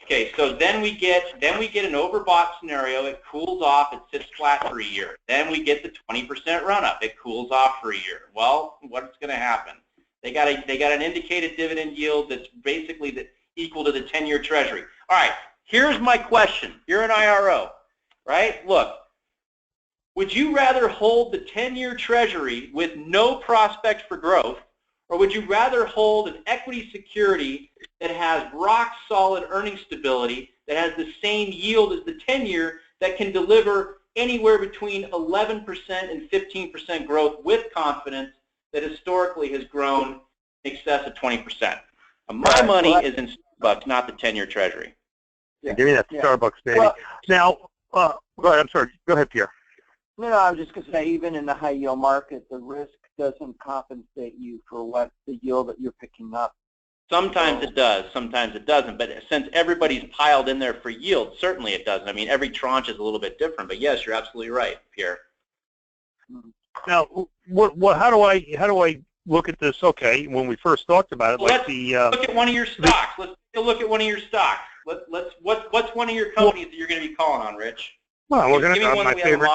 Okay, so then we get an overbought scenario. It cools off. It sits flat for a year. Then we get the 20% run-up. It cools off for a year. Well, what's going to happen? They got an indicated dividend yield that's basically equal to the 10-year Treasury. All right, here's my question. You're an IRO, right? Look, would you rather hold the 10-year Treasury with no prospects for growth, or would you rather hold an equity security that has rock-solid earning stability, that has the same yield as the 10-year, that can deliver anywhere between 11% and 15% growth with confidence that historically has grown in excess of 20%? My money is in Starbucks, not the 10-year Treasury. Yeah. Give me that Starbucks, baby. Well, now, go ahead. I'm sorry. Go ahead, Pierre. No, I was just going to say, even in the high-yield market, the risk doesn't compensate you for what the yield that you're picking up. Sometimes it does, sometimes it doesn't. But since everybody's piled in there for yield, certainly it doesn't. I mean, every tranche is a little bit different. But yes, you're absolutely right, Pierre. Now, how do I look at this? Okay, when we first talked about it, let's look at one of your stocks. Let's take a look at one of your stocks. What's one of your companies that you're going to be calling on, Rich? Well, we're going to my favorite.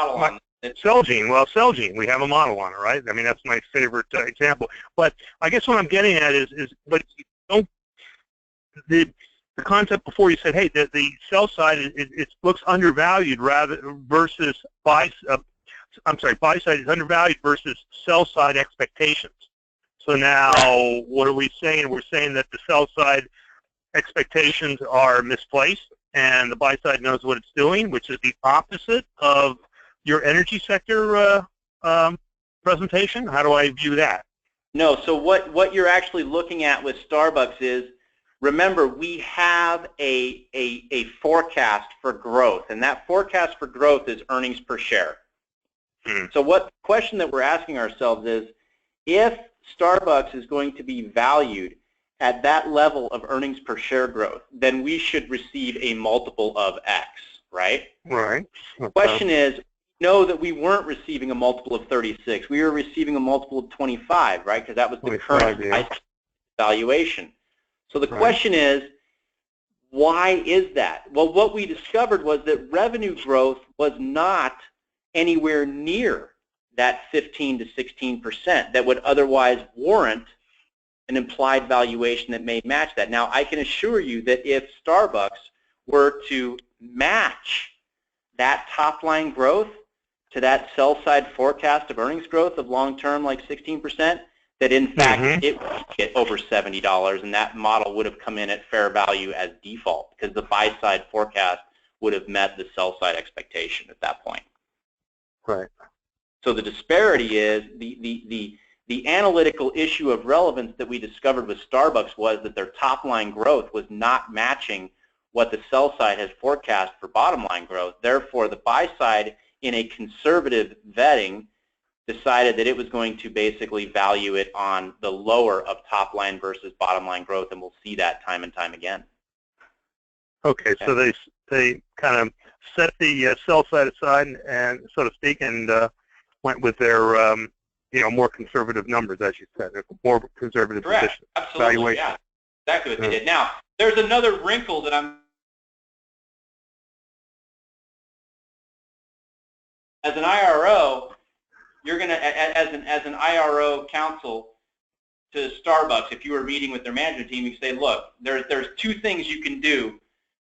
Celgene. Well, Celgene, we have a model on it, right? I mean, that's my favorite example. But I guess what I'm getting at is but you don't, the concept before you said, hey, the sell side it looks undervalued versus buy side is undervalued versus sell side expectations. So now, what are we saying? We're saying that the sell side expectations are misplaced, and the buy side knows what it's doing, which is the opposite of your energy sector presentation. How do I view that? No, so what you're actually looking at with Starbucks is, remember, we have a forecast for growth, and that forecast for growth is earnings per share. So what the question that we're asking ourselves is, if Starbucks is going to be valued at that level of earnings per share growth, then we should receive a multiple of X, right? Right. The question is, know that we weren't receiving a multiple of 36. We were receiving a multiple of 25, right? Because that was the current valuation. So the question is, why is that? Well, what we discovered was that revenue growth was not anywhere near that 15 to 16% that would otherwise warrant an implied valuation that may match that. Now, I can assure you that if Starbucks were to match that top line growth to that sell side forecast of earnings growth of long term like 16%, that in fact it would get over $70, and that model would have come in at fair value as default because the buy side forecast would have met the sell side expectation at that point. Right. So the disparity is the analytical issue of relevance that we discovered with Starbucks was that their top line growth was not matching what the sell side has forecast for bottom line growth. Therefore, the buy side, in a conservative vetting, decided that it was going to basically value it on the lower of top line versus bottom line growth, and we'll see that time and time again. Okay, so they kind of set the sell side aside, and so to speak, and went with their more conservative numbers, as you said, more conservative position. Absolutely, valuation. yeah, exactly what they did. Now, there's another wrinkle that I'm. As an IRO, you're going to, as an IRO counsel to Starbucks, if you were meeting with their management team, you say, look, there's two things you can do.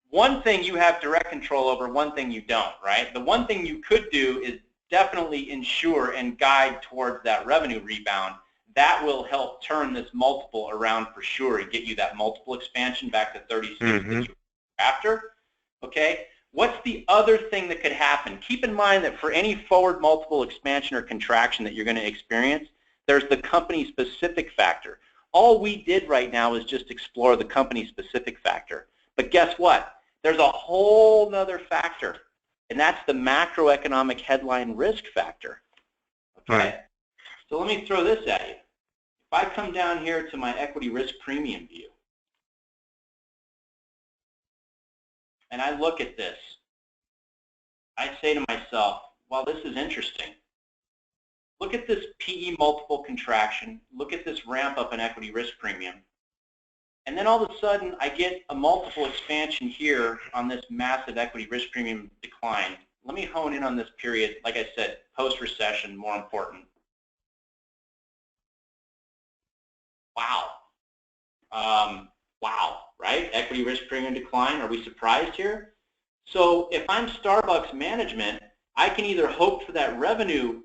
One thing you have direct control over, one thing you don't, right? The one thing you could do is definitely ensure and guide towards that revenue rebound. That will help turn this multiple around for sure and get you that multiple expansion back to 36 that you were after, okay? What's the other thing that could happen? Keep in mind that for any forward multiple expansion or contraction that you're going to experience, there's the company-specific factor. All we did right now is just explore the company-specific factor. But guess what? There's a whole other factor, and that's the macroeconomic headline risk factor. Okay? Right. So let me throw this at you. If I come down here to my equity risk premium view, and I look at this, I say to myself, well, this is interesting. Look at this PE multiple contraction. Look at this ramp up in equity risk premium. And then all of a sudden, I get a multiple expansion here on this massive equity risk premium decline. Let me hone in on this period. Like I said, post-recession, more important. Wow. Wow, right? Equity risk premium decline. Are we surprised here? So if I'm Starbucks management, I can either hope for that revenue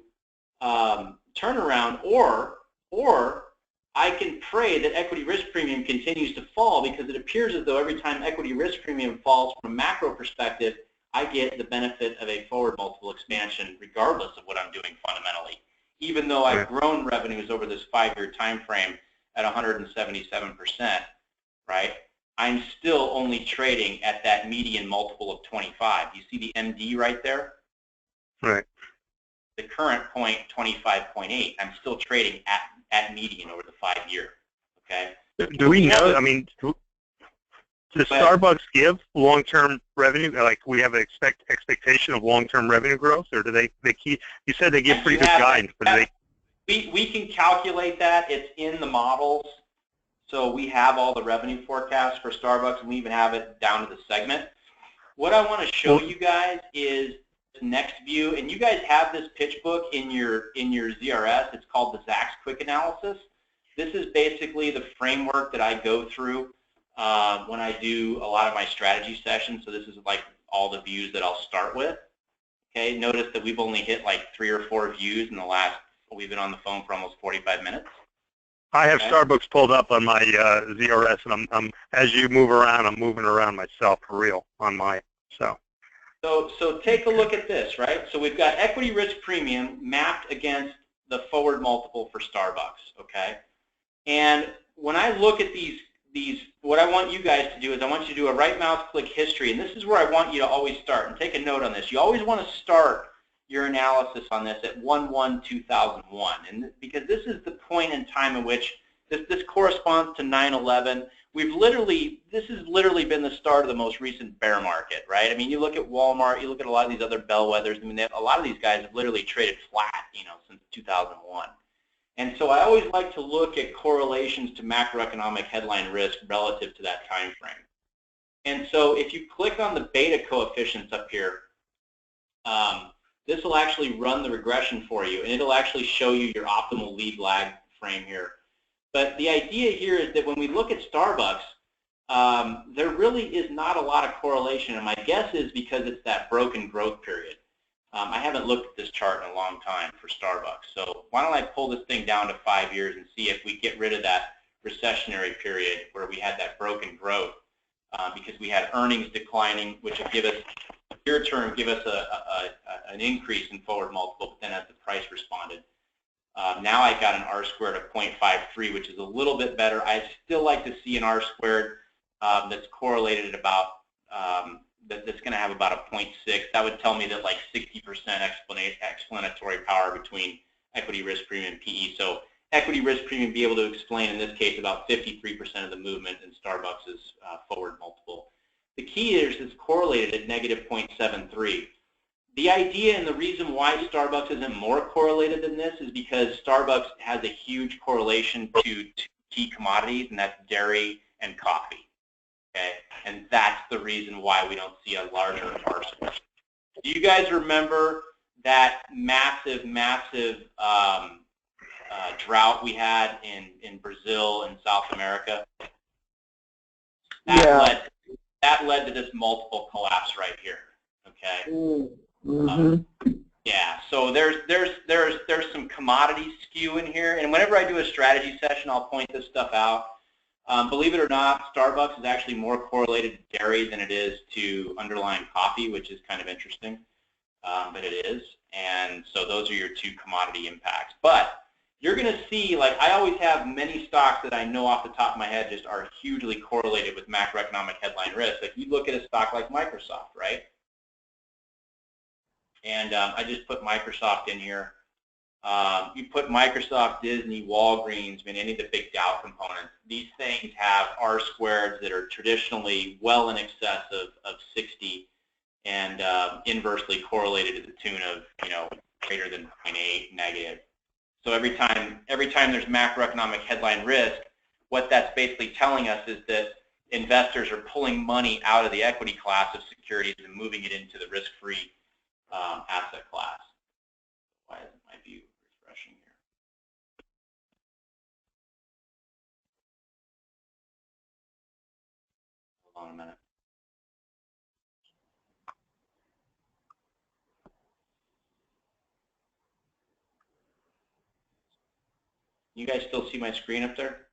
turnaround, or I can pray that equity risk premium continues to fall, because it appears as though every time equity risk premium falls from a macro perspective, I get the benefit of a forward multiple expansion regardless of what I'm doing fundamentally, even though I've grown revenues over this 5-year time frame at 177%, right? I'm still only trading at that median multiple of 25. You see the MD right there? Right. The current point, 25.8. I'm still trading at median over the 5-year. Okay. Do we know? I mean, does Starbucks give long-term revenue? Like, we have an expectation of long-term revenue growth, or do they keep? You said they give pretty good guidance, but do they? We can calculate that. It's in the models. So we have all the revenue forecasts for Starbucks, and we even have it down to the segment. What I want to show you guys is the next view, and you guys have this pitch book in your ZRS. It's called the Zacks Quick Analysis. This is basically the framework that I go through when I do a lot of my strategy sessions. So this is like all the views that I'll start with. Okay, notice that we've only hit like 3 or 4 views in the last, we've been on the phone for almost 45 minutes. I have Starbucks pulled up on my ZRS, and I'm as you move around, I'm moving around myself for real on mine. So take a look at this, right? So we've got equity risk premium mapped against the forward multiple for Starbucks, okay? And when I look at these, what I want you guys to do is I want you to do a right mouse click history, and this is where I want you to always start. And take a note on this. You always want to start your analysis on this at 1/1/2001, and because this is the point in time in which this corresponds to 9/11. This has literally been the start of the most recent bear market, right? I mean, you look at Walmart, you look at a lot of these other bellwethers. I mean, a lot of these guys have literally traded flat, since 2001. And so I always like to look at correlations to macroeconomic headline risk relative to that time frame. And so if you click on the beta coefficients up here, this will actually run the regression for you, and it'll actually show you your optimal lead lag frame here. But the idea here is that when we look at Starbucks, there really is not a lot of correlation, and my guess is because it's that broken growth period. I haven't looked at this chart in a long time for Starbucks, so why don't I pull this thing down to 5 years and see if we get rid of that recessionary period where we had that broken growth, because we had earnings declining, which would give us, near term, give us an increase in forward multiple, but then as the price responded. Now I got an R squared of 0.53, which is a little bit better. I still like to see an R squared that's correlated at about, that's going to have about a 0.6. That would tell me that like 60% explanatory power between equity risk premium and PE. So equity risk premium be able to explain, in this case, about 53% of the movement in Starbucks' forward multiple. The key is it's correlated at negative 0.73. The idea and the reason why Starbucks isn't more correlated than this is because Starbucks has a huge correlation to two key commodities, and that's dairy and coffee. Okay, and that's the reason why we don't see a larger R square. Do you guys remember that massive drought we had in Brazil and South America? That led to this multiple collapse right here. Okay. Yeah. So there's some commodity skew in here, and whenever I do a strategy session, I'll point this stuff out. Believe it or not, Starbucks is actually more correlated to dairy than it is to underlying coffee, which is kind of interesting, but it is. And so those are your two commodity impacts. But you're going to see, like I always have many stocks that I know off the top of my head just are hugely correlated with macroeconomic headline risk. Like you look at a stock like Microsoft, right? And I just put Microsoft in here. You put Microsoft, Disney, Walgreens, I mean, any of the big Dow components. These things have R squareds that are traditionally well in excess of 60 and inversely correlated to the tune of, you know, greater than 0.8 negative. So every time there's macroeconomic headline risk, what that's basically telling us is that investors are pulling money out of the equity class of securities and moving it into the risk-free asset class. Why isn't my view refreshing here? Hold on a minute. You guys still see my screen up there?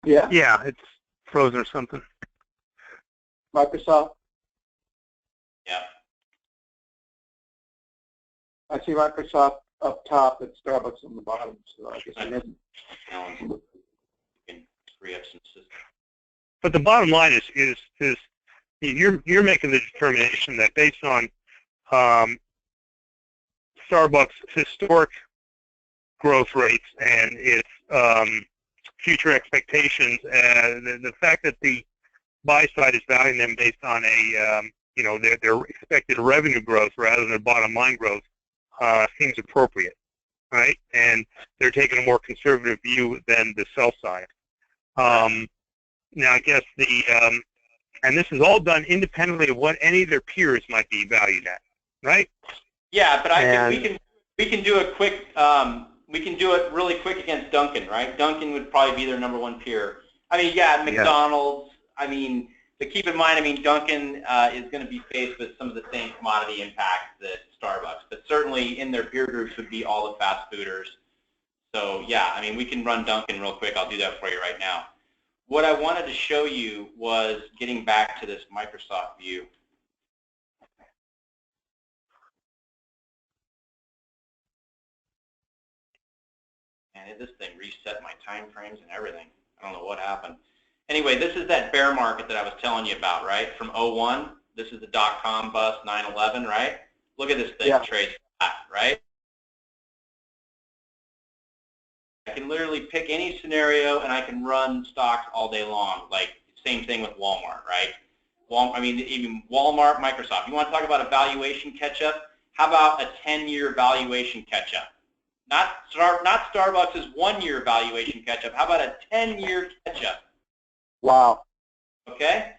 Yeah. Yeah, it's frozen or something. Microsoft. Yeah. I see Microsoft up top and Starbucks on the bottom, so I guess I didn't. You can free up some systems. But the bottom line is you're making the determination that based on Starbucks' historic growth rates and its future expectations, the fact that the buy side is valuing them based on a you know, their expected revenue growth rather than bottom line growth seems appropriate, right? And they're taking a more conservative view than the sell side. Now, I guess and this is all done independently of what any of their peers might be valued at, right? Yeah, but we can do a quick. We can do it really quick against Dunkin', right? Dunkin' would probably be their #1 peer. I mean, yeah, McDonald's. I mean, but keep in mind, I mean, Dunkin' is going to be faced with some of the same commodity impacts that Starbucks, but certainly in their peer groups would be all the fast fooders. So yeah, I mean, we can run Dunkin' real quick. I'll do that for you right now. What I wanted to show you was getting back to this Microsoft view. And this thing reset my time frames and everything. I don't know what happened. Anyway, this is that bear market that I was telling you about, right? From 01, this is the dot-com bust, 9/11, right? Look at this thing, trades flat, right? I can literally pick any scenario and I can run stocks all day long. Like, same thing with Walmart, right? I mean, even Walmart, Microsoft. You want to talk about a valuation catch-up? How about a 10-year valuation catch-up? Not Starbucks' 1-year valuation catch-up. How about a 10-year catch-up? Wow. Okay?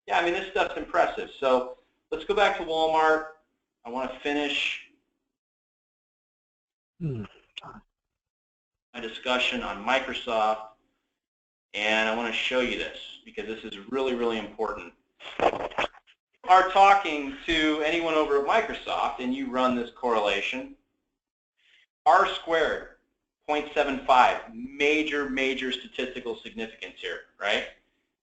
Yeah, I mean, this stuff's impressive. So let's go back to Walmart. I want to finish a discussion on Microsoft, and I want to show you this because this is really, really important. Are talking to anyone over at Microsoft and you run this correlation, R squared, 0.75, major statistical significance here, right?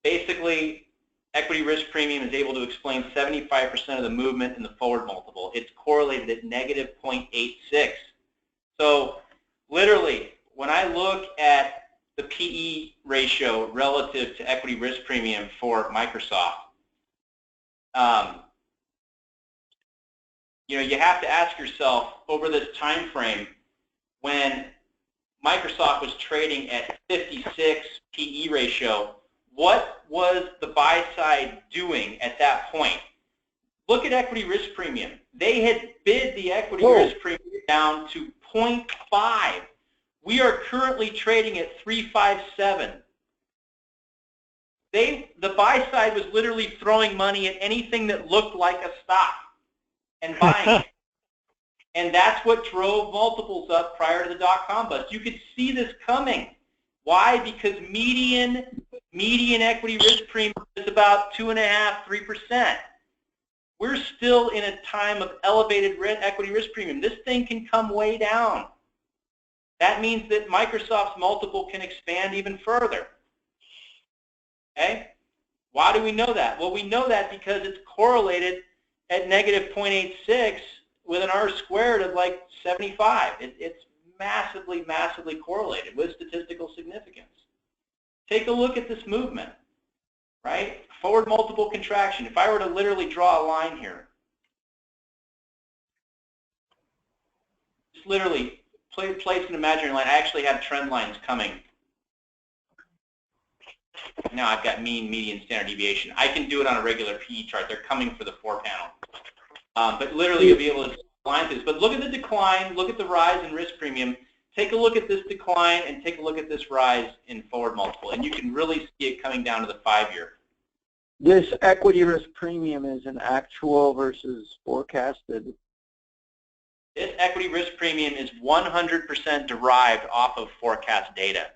Basically, equity risk premium is able to explain 75% of the movement in the forward multiple. It's correlated at negative 0.86. So literally, when I look at the PE ratio relative to equity risk premium for Microsoft, you have to ask yourself over this time frame, when Microsoft was trading at 56 PE ratio, what was the buy side doing at that point? Look at equity risk premium. They had bid the equity risk premium down to 0.5. We are currently trading at 357. The buy side was literally throwing money at anything that looked like a stock and buying it. And that's what drove multiples up prior to the dot-com bust. You could see this coming. Why? Because median equity risk premium is about 2.5%, 3%. We're still in a time of elevated equity risk premium. This thing can come way down. That means that Microsoft's multiple can expand even further. Okay? Why do we know that? Well, we know that because it's correlated at negative 0.86 with an R squared of like 75. It's massively correlated with statistical significance. Take a look at this movement, right? Forward multiple contraction. If I were to literally draw a line here, just literally place an imaginary line. I actually have trend lines coming. Now I've got mean, median, standard deviation. I can do it on a regular PE chart. They're coming for the 4-panel. But literally you'll be able to line this. But look at the decline, look at the rise in risk premium. Take a look at this decline and take a look at this rise in forward multiple. And you can really see it coming down to the 5-year. This equity risk premium is an actual versus forecasted. This equity risk premium is 100% derived off of forecast data.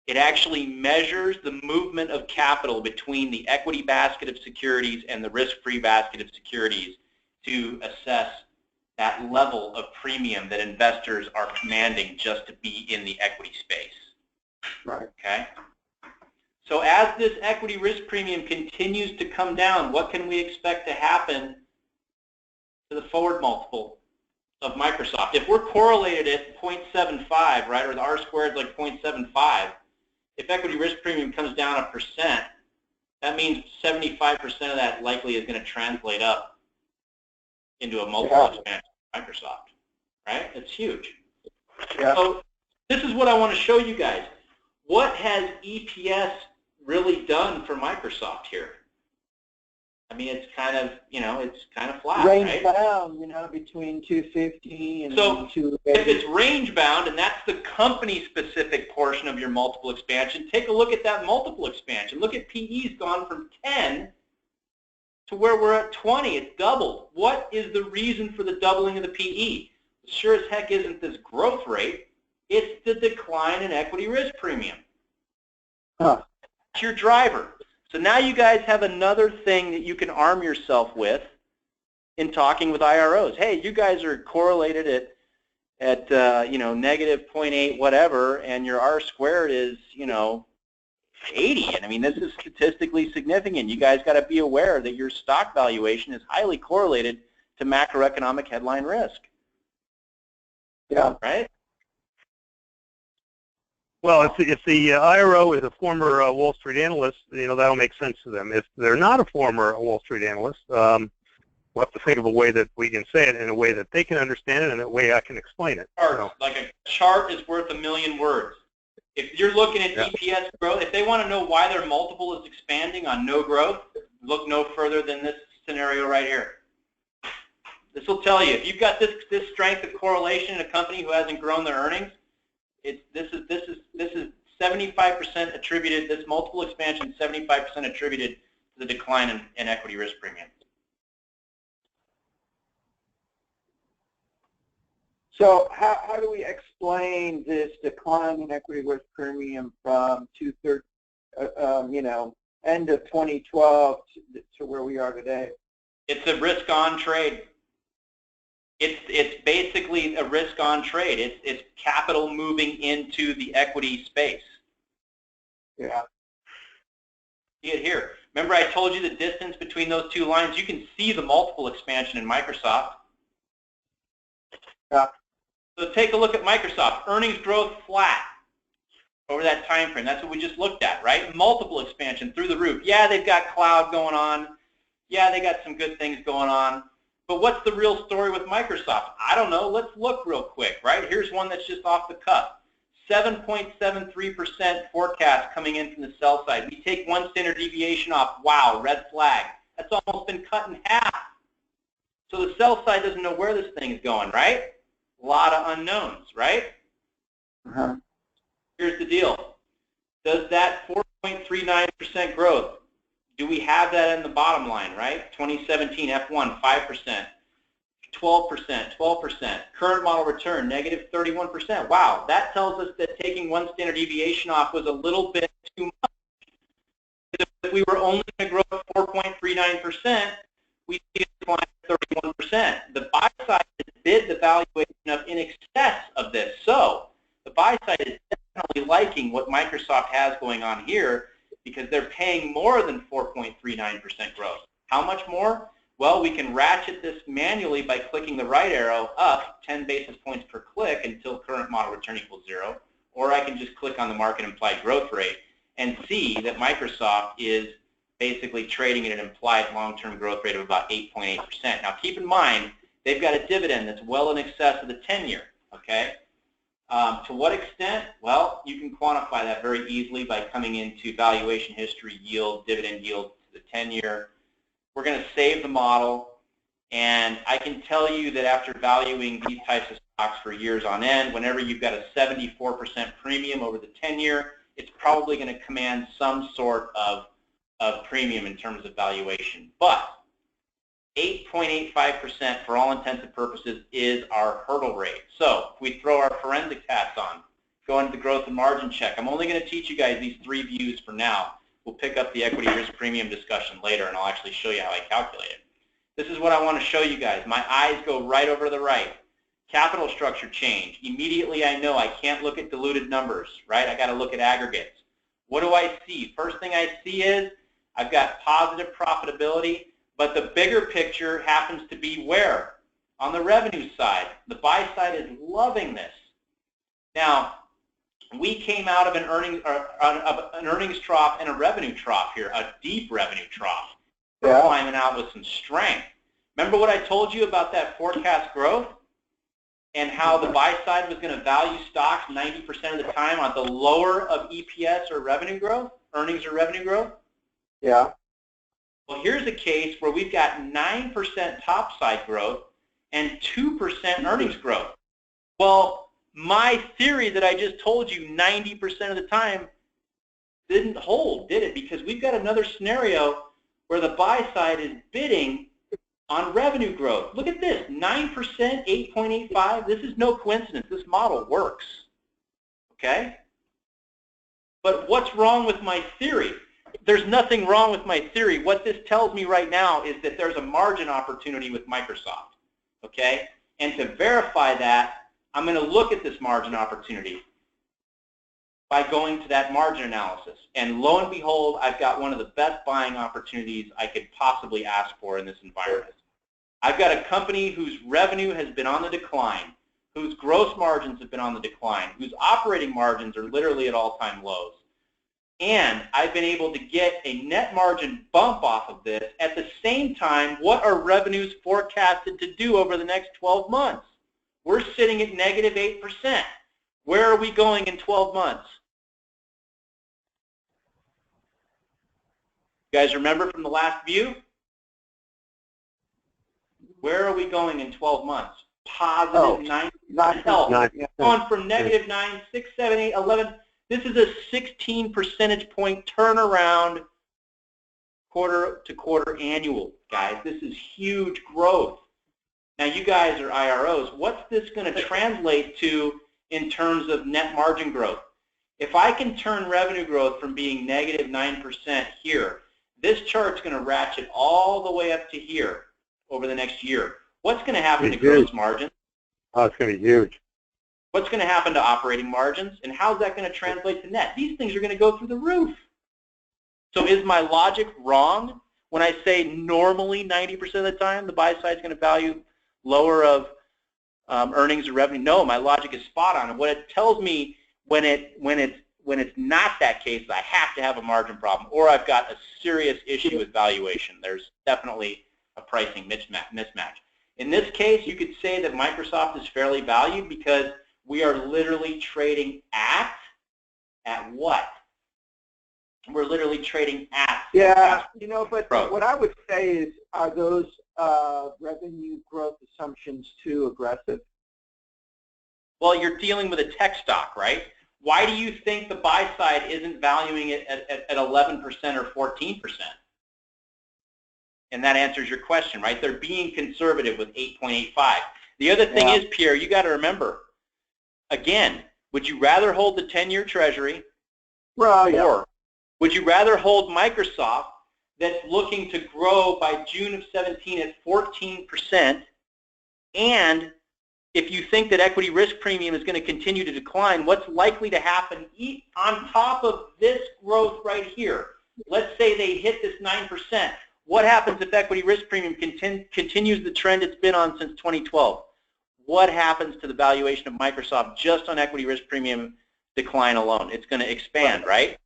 It actually measures the movement of capital between the equity basket of securities and the risk-free basket of securities to assess that level of premium that investors are commanding just to be in the equity space. Right. Okay? So as this equity risk premium continues to come down, what can we expect to happen to the forward multiple of Microsoft? If we're correlated at 0.75, right, or the R squared is like 0.75, if equity risk premium comes down 1%, that means 75% of that likely is going to translate up into a multiple expansion of Microsoft, right? It's huge. Yeah. So this is what I want to show you guys. What has EPS really done for Microsoft here? I mean, it's kind of, it's kind of flat, range right? bound, between 250 and So 280. if it's range bound, and that's the company-specific portion of your multiple expansion, take a look at that multiple expansion. Look at PE's gone from 10 to where we're at 20. It's doubled. What is the reason for the doubling of the PE? Sure as heck isn't this growth rate. It's the decline in equity risk premium. Huh. That's your driver. So now you guys have another thing that you can arm yourself with in talking with IROs. Hey, you guys are correlated at negative 0.8 whatever, and your R squared is 80. And I mean, this is statistically significant. You guys got to be aware that your stock valuation is highly correlated to macroeconomic headline risk. Yeah. Right? Well, if the IRO is a former Wall Street analyst, that'll make sense to them. If they're not a former Wall Street analyst, we'll have to think of a way that we can say it in a way that they can understand it and a way I can explain it. Like a chart is worth 1,000,000 words. If you're looking at EPS growth, if they want to know why their multiple is expanding on no growth, look no further than this scenario right here. This will tell you if you've got this strength of correlation in a company who hasn't grown their earnings. This is 75% attributed. This multiple expansion 75% attributed to the decline in equity risk premium. So how do we explain this decline in equity risk premium from end of 2012 to where we are today? It's a risk-on trade. It's basically a risk-on trade. It's capital moving into the equity space. Yeah. See it here. Remember I told you the distance between those two lines? You can see the multiple expansion in Microsoft. Yeah. So take a look at Microsoft. Earnings growth flat over that time frame. That's what we just looked at, right? Multiple expansion through the roof. Yeah, they've got cloud going on. Yeah, they got some good things going on. But what's the real story with Microsoft? I don't know. Let's look real quick, right? Here's one that's just off the cuff. 7.73% forecast coming in from the sell side. We take one standard deviation off. Wow, red flag. That's almost been cut in half. So the sell side doesn't know where this thing is going, right? A lot of unknowns, right? Uh-huh. Here's the deal. Does that 4.39% growth, do we have that in the bottom line, right? 2017 F1, 5%, 12%, 12%. Current model return, negative 31%. Wow, that tells us that taking one standard deviation off was a little bit too much. If we were only going to grow 4.39%, we see a decline of 31%. The buy side has bid the valuation of in excess of this. So the buy side is definitely liking what Microsoft has going on here because they're paying more than 4.39% growth. How much more? Well, we can ratchet this manually by clicking the right arrow up 10 basis points per click until current model return equals 0. Or I can just click on the market implied growth rate and see that Microsoft is basically trading at an implied long-term growth rate of about 8.8%. Now keep in mind, they've got a dividend that's well in excess of the 10-year, okay? To what extent? Well, you can quantify that very easily by coming into valuation history, yield, dividend yield to the 10-year. We're going to save the model, and I can tell you that after valuing these types of stocks for years on end, whenever you've got a 74% premium over the 10-year, it's probably going to command some sort of premium in terms of valuation. But 8.85% for all intents and purposes is our hurdle rate. So if we throw our forensic hats on, go into the growth and margin check. I'm only going to teach you guys these 3 views for now. We'll pick up the equity risk premium discussion later, and I'll actually show you how I calculate it. This is what I want to show you guys. My eyes go right over to the right. Capital structure change. Immediately I know I can't look at diluted numbers, right? I got to look at aggregates. What do I see? First thing I see is I've got positive profitability, but the bigger picture happens to be where? On the revenue side. The buy side is loving this. Now, we came out of an earnings trough and a revenue trough here, a deep revenue trough. We're climbing out with some strength. Remember what I told you about that forecast growth and how the buy side was going to value stocks 90% of the time on the lower of EPS or revenue growth, earnings or revenue growth? Yeah. Well, here's a case where we've got 9% top side growth and 2% earnings growth. Well, my theory that I just told you 90% of the time didn't hold, did it? Because we've got another scenario where the buy side is bidding on revenue growth. Look at this, 9%, 8.85. This is no coincidence. This model works, okay? But what's wrong with my theory? There's nothing wrong with my theory. What this tells me right now is that there's a margin opportunity with Microsoft, okay? And to verify that, I'm going to look at this margin opportunity by going to that margin analysis. And lo and behold, I've got one of the best buying opportunities I could possibly ask for in this environment. I've got a company whose revenue has been on the decline, whose gross margins have been on the decline, whose operating margins are literally at all-time lows. And I've been able to get a net margin bump off of this. At the same time, what are revenues forecasted to do over the next 12 months? We're sitting at negative 8%. Where are we going in 12 months? You guys remember from the last view? Where are we going in 12 months? Positive 9%. Going from negative 9, 6, 7, 8, 11. This is a 16 percentage point turnaround quarter to quarter annual, guys. This is huge growth. Now, you guys are IROs. What's this going to translate to in terms of net margin growth? If I can turn revenue growth from being negative 9% here, this chart's going to ratchet all the way up to here over the next year. What's going to happen to gross margins? Oh, it's going to be huge. What's going to happen to operating margins? And how's that going to translate to net? These things are going to go through the roof. So is my logic wrong when I say normally 90% of the time the buy side is going to value lower of earnings or revenue? No, my logic is spot on. And what it tells me when it's not that case, I have to have a margin problem, or I've got a serious issue with valuation. There's definitely a pricing mismatch. In this case, you could say that Microsoft is fairly valued because we are literally trading at what? We're literally trading at. Yeah, you know, but what I would say is, are those revenue growth assumptions too aggressive? Well, you're dealing with a tech stock, right? Why do you think the buy side isn't valuing it at 11% or 14%? And that answers your question, right? They're being conservative with 8.85. The other thing is, Pierre, you got to remember, again, would you rather hold the 10-year Treasury, or would you rather hold Microsoft that's looking to grow by June of 17 at 14%, and if you think that equity risk premium is going to continue to decline, what's likely to happen on top of this growth right here? Let's say they hit this 9%. What happens if equity risk premium continues the trend it's been on since 2012? What happens to the valuation of Microsoft just on equity risk premium decline alone? It's going to expand, right?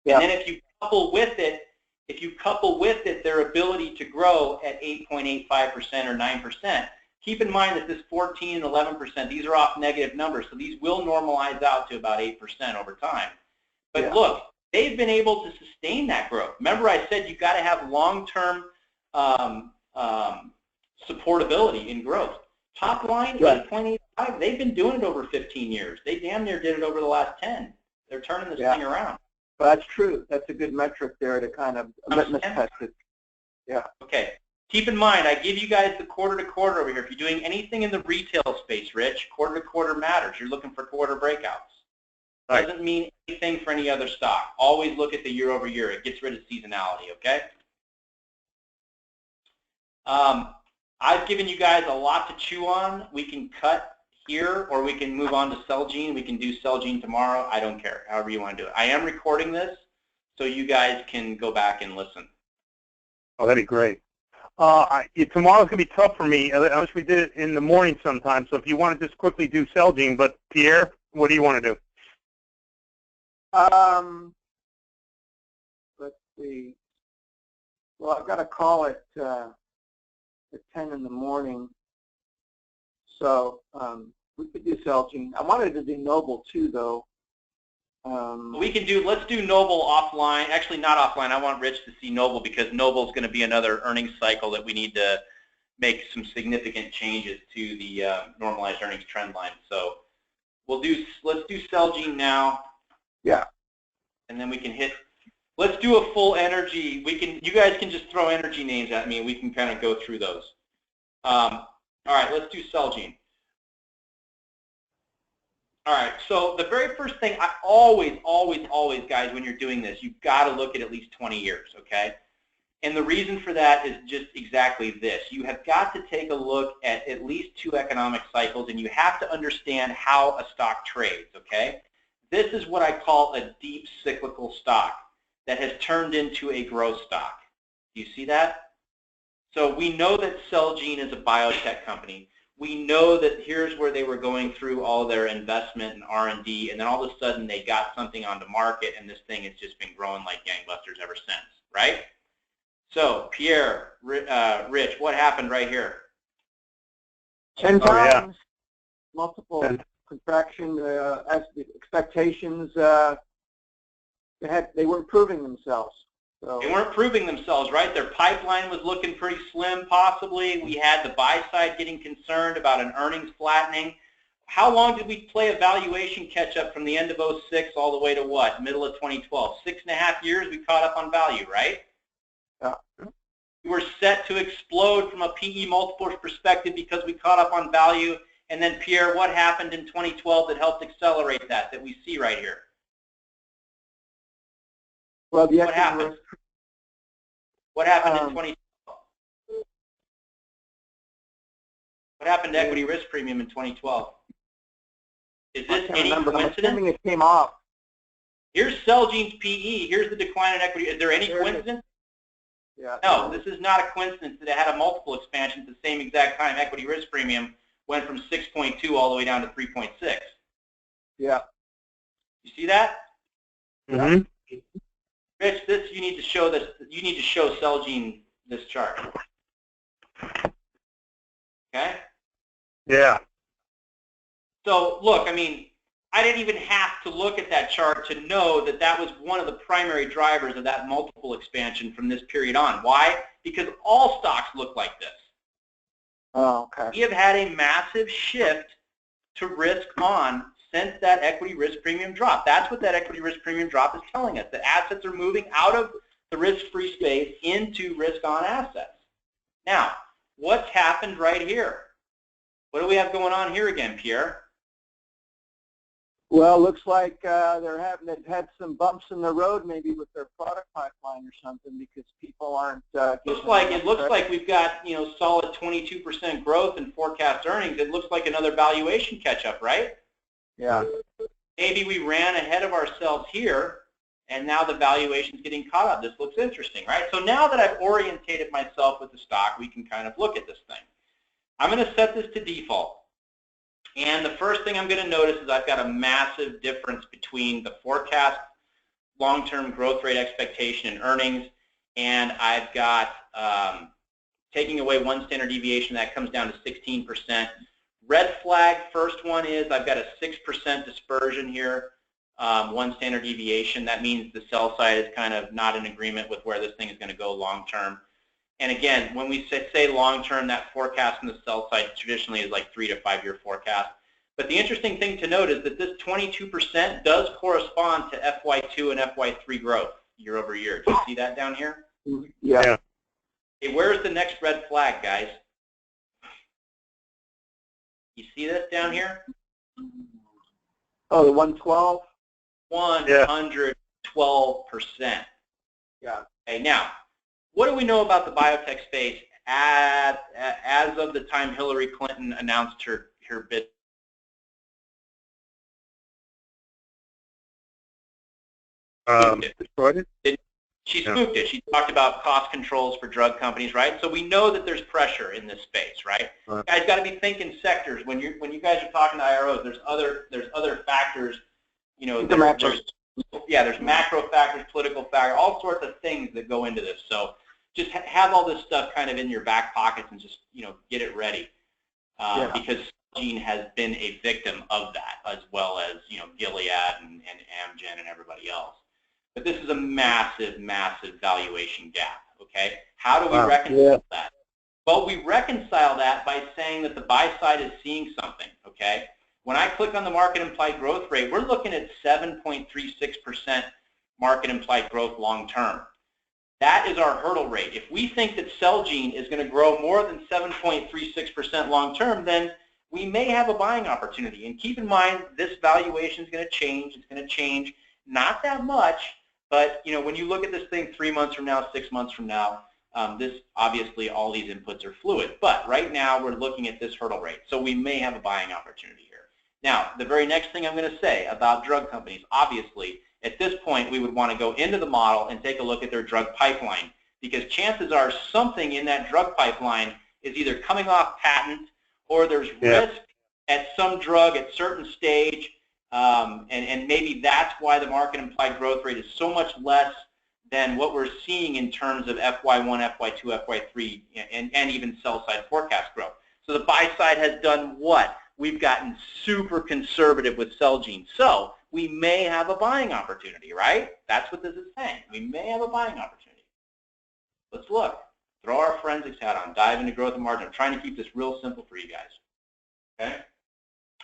Yeah. And then if you couple with it their ability to grow at 8.85% or 9%, keep in mind that this 14 and 11%, these are off negative numbers, so these will normalize out to about 8% over time. But look, they've been able to sustain that growth. Remember I said you've got to have long-term supportability in growth. Top line, 8.85, they've been doing it over 15 years. They damn near did it over the last 10. They're turning this thing around. Well, that's true. That's a good metric there to kind of litmus test it. Yeah. Okay. Keep in mind, I give you guys the quarter-to-quarter over here. If you're doing anything in the retail space, Rich, quarter-to-quarter matters. You're looking for quarter breakouts. Right. Doesn't mean anything for any other stock. Always look at the year-over-year. It gets rid of seasonality, okay? I've given you guys a lot to chew on. We can cut here, or we can move on to Celgene. We can do Celgene tomorrow. I don't care, however you want to do it. I am recording this, so you guys can go back and listen. Oh, that'd be great. Tomorrow's going to be tough for me. I wish we did it in the morning sometime. So if you want to just quickly do Celgene, but Pierre, what do you want to do? Let's see. Well, I've got a call at 10 in the morning. So we could do Celgene. I wanted to do Noble too, though. Let's do Noble offline. Actually, not offline. I want Rich to see Noble because Noble's going to be another earnings cycle that we need to make some significant changes to the normalized earnings trend line. So let's do Celgene now. Yeah. And then we can let's do a full energy. You guys can just throw energy names at me and we can kind of go through those. All right, let's do Celgene. All right, so the very first thing, I always, guys, when you're doing this, you've got to look at least 20 years, okay? And the reason for that is just exactly this. You have got to take a look at least 2 economic cycles, and you have to understand how a stock trades, okay? This is what I call a deep cyclical stock that has turned into a growth stock. Do you see that? So we know that Celgene is a biotech company. We know that here's where they were going through all their investment and R&D, and then all of a sudden they got something on the market, and this thing has just been growing like gangbusters ever since, right? So, Pierre, Rich, what happened right here? 10 times, multiple contraction, as the expectations, they were improving themselves. So. They weren't proving themselves, right? Their pipeline was looking pretty slim, possibly. We had the buy side getting concerned about an earnings flattening. How long did we play a valuation catch-up from the end of 2006 all the way to what? Middle of 2012. 6.5 years we caught up on value, right? Yeah. We were set to explode from a PE multiple perspective because we caught up on value. And then, Pierre, what happened in 2012 that helped accelerate that we see right here? Well, what happened? What happened in 2012? What happened to equity risk premium in 2012? Is this any coincidence? I'm assuming it came off. Here's Celgene's PE. Here's the decline in equity. Is there any coincidence? Yeah. No, this is not a coincidence that it had a multiple expansion at the same exact time. Equity risk premium went from 6.2 all the way down to 3.6. Yeah. You see that? Mm-hmm. Rich, this you need to show this. You need to show Celgene this chart. Okay. Yeah. So look, I mean, I didn't even have to look at that chart to know that that was one of the primary drivers of that multiple expansion from this period on. Why? Because all stocks look like this. Oh, okay. We have had a massive shift to risk on since that equity risk premium drop. That's what that equity risk premium drop is telling us, that assets are moving out of the risk-free space into risk-on assets. Now, what's happened right here? What do we have going on here again, Pierre? Well, looks like they've had some bumps in the road, maybe with their product pipeline or something, because people aren't. It looks like we've got solid 22% growth in forecast earnings. It looks like another valuation catch-up, right? Yeah. Maybe we ran ahead of ourselves here, and now the valuation's getting caught up. This looks interesting, right? So now that I've orientated myself with the stock, we can kind of look at this thing. I'm going to set this to default. And the first thing I'm going to notice is I've got a massive difference between the forecast long-term growth rate expectation and earnings, and I've got taking away one standard deviation, that comes down to 16%. Red flag, first one is I've got a 6% dispersion here, one standard deviation. That means the sell side is kind of not in agreement with where this thing is going to go long-term. And again, when we say long-term, that forecast on the sell side traditionally is like 3 to 5 year forecast. But the interesting thing to note is that this 22% does correspond to FY2 and FY3 growth year over year. Do you see that down here? Yeah. Okay, where's the next red flag, guys? You see this down here? Oh, the 112? 112%. Yeah. Okay, now, what do we know about the biotech space as of the time Hillary Clinton announced her bid? She spooked it. She talked about cost controls for drug companies, right? So we know that there's pressure in this space, right? Guys got to be thinking sectors. When you guys are talking to IROs, there's other factors. There's macro factors, political factors, all sorts of things that go into this. So just have all this stuff kind of in your back pockets and just get it ready, because Celgene has been a victim of that, as well as Gilead and Amgen and everybody else. But this is a massive, massive valuation gap. Okay, how do we reconcile that? Well, we reconcile that by saying that the buy side is seeing something. Okay, when I click on the market implied growth rate, we're looking at 7.36% market implied growth long term. That is our hurdle rate. If we think that Celgene is going to grow more than 7.36% long term, then we may have a buying opportunity. And keep in mind, this valuation is going to change. It's going to change, not that much, but when you look at this thing 3 months from now, 6 months from now, this obviously all these inputs are fluid. But right now we're looking at this hurdle rate, so we may have a buying opportunity here. Now, the very next thing I'm going to say about drug companies, obviously, at this point, we would want to go into the model and take a look at their drug pipeline, because chances are something in that drug pipeline is either coming off patent or there's risk at some drug at certain stage, and maybe that's why the market implied growth rate is so much less than what we're seeing in terms of FY1, FY2, FY3, and even sell-side forecast growth. So the buy side has done what? We've gotten super conservative with Celgene. So we may have a buying opportunity, right? That's what this is saying. We may have a buying opportunity. Let's look. Throw our forensics hat on. Dive into growth and margin. I'm trying to keep this real simple for you guys. Okay?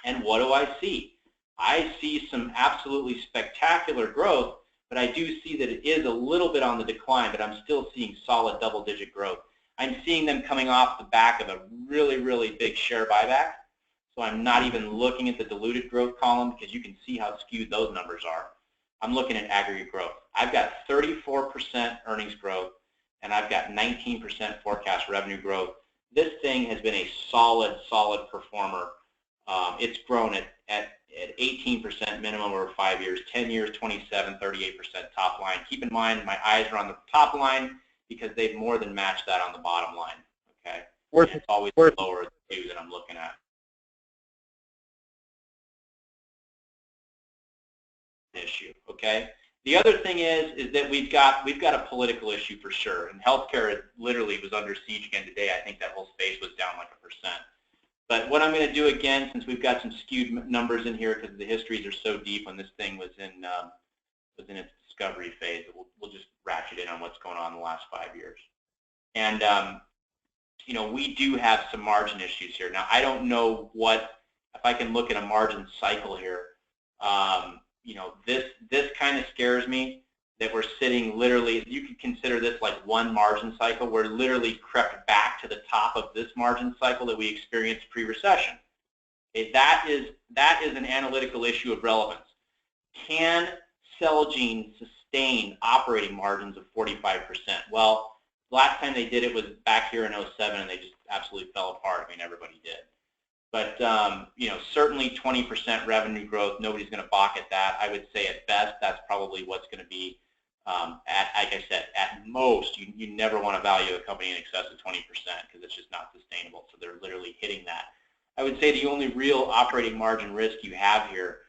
And what do I see? I see some absolutely spectacular growth but I do see that it is a little bit on the decline, but I'm still seeing solid double-digit growth. I'm seeing them coming off the back of a really, really big share buyback. So I'm not even looking at the diluted growth column because you can see how skewed those numbers are. I'm looking at aggregate growth. I've got 34% earnings growth, and I've got 19% forecast revenue growth. This thing has been a solid, solid performer. It's grown at 18% minimum over 5 years, 10 years, 27, 38% top line. Keep in mind, my eyes are on the top line because they've more than matched that on the bottom line. Okay, it's always lower too that I'm looking at. Issue. Okay. The other thing is that we've got a political issue for sure, and healthcare literally was under siege again today. I think that whole space was down like 1%. But what I'm going to do again, since we've got some skewed numbers in here because the histories are so deep when this thing was in its discovery phase, we'll just ratchet in on what's going on in the last 5 years. And you know, we do have some margin issues here. Now I don't know if I can look at a margin cycle here. You know, this kind of scares me that we're sitting literally, you could consider this like one margin cycle. We're literally crept back to the top of this margin cycle that we experienced pre-recession. That is an analytical issue of relevance. Can Celgene sustain operating margins of 45%? Well, the last time they did it was back here in 07, and they just absolutely fell apart. I mean, everybody did. But you know, certainly 20% revenue growth, nobody's going to balk at that. I would say at best, that's probably what's going to be, like I said, at most, you never want to value a company in excess of 20% because it's just not sustainable. So they're literally hitting that. I would say the only real operating margin risk you have here,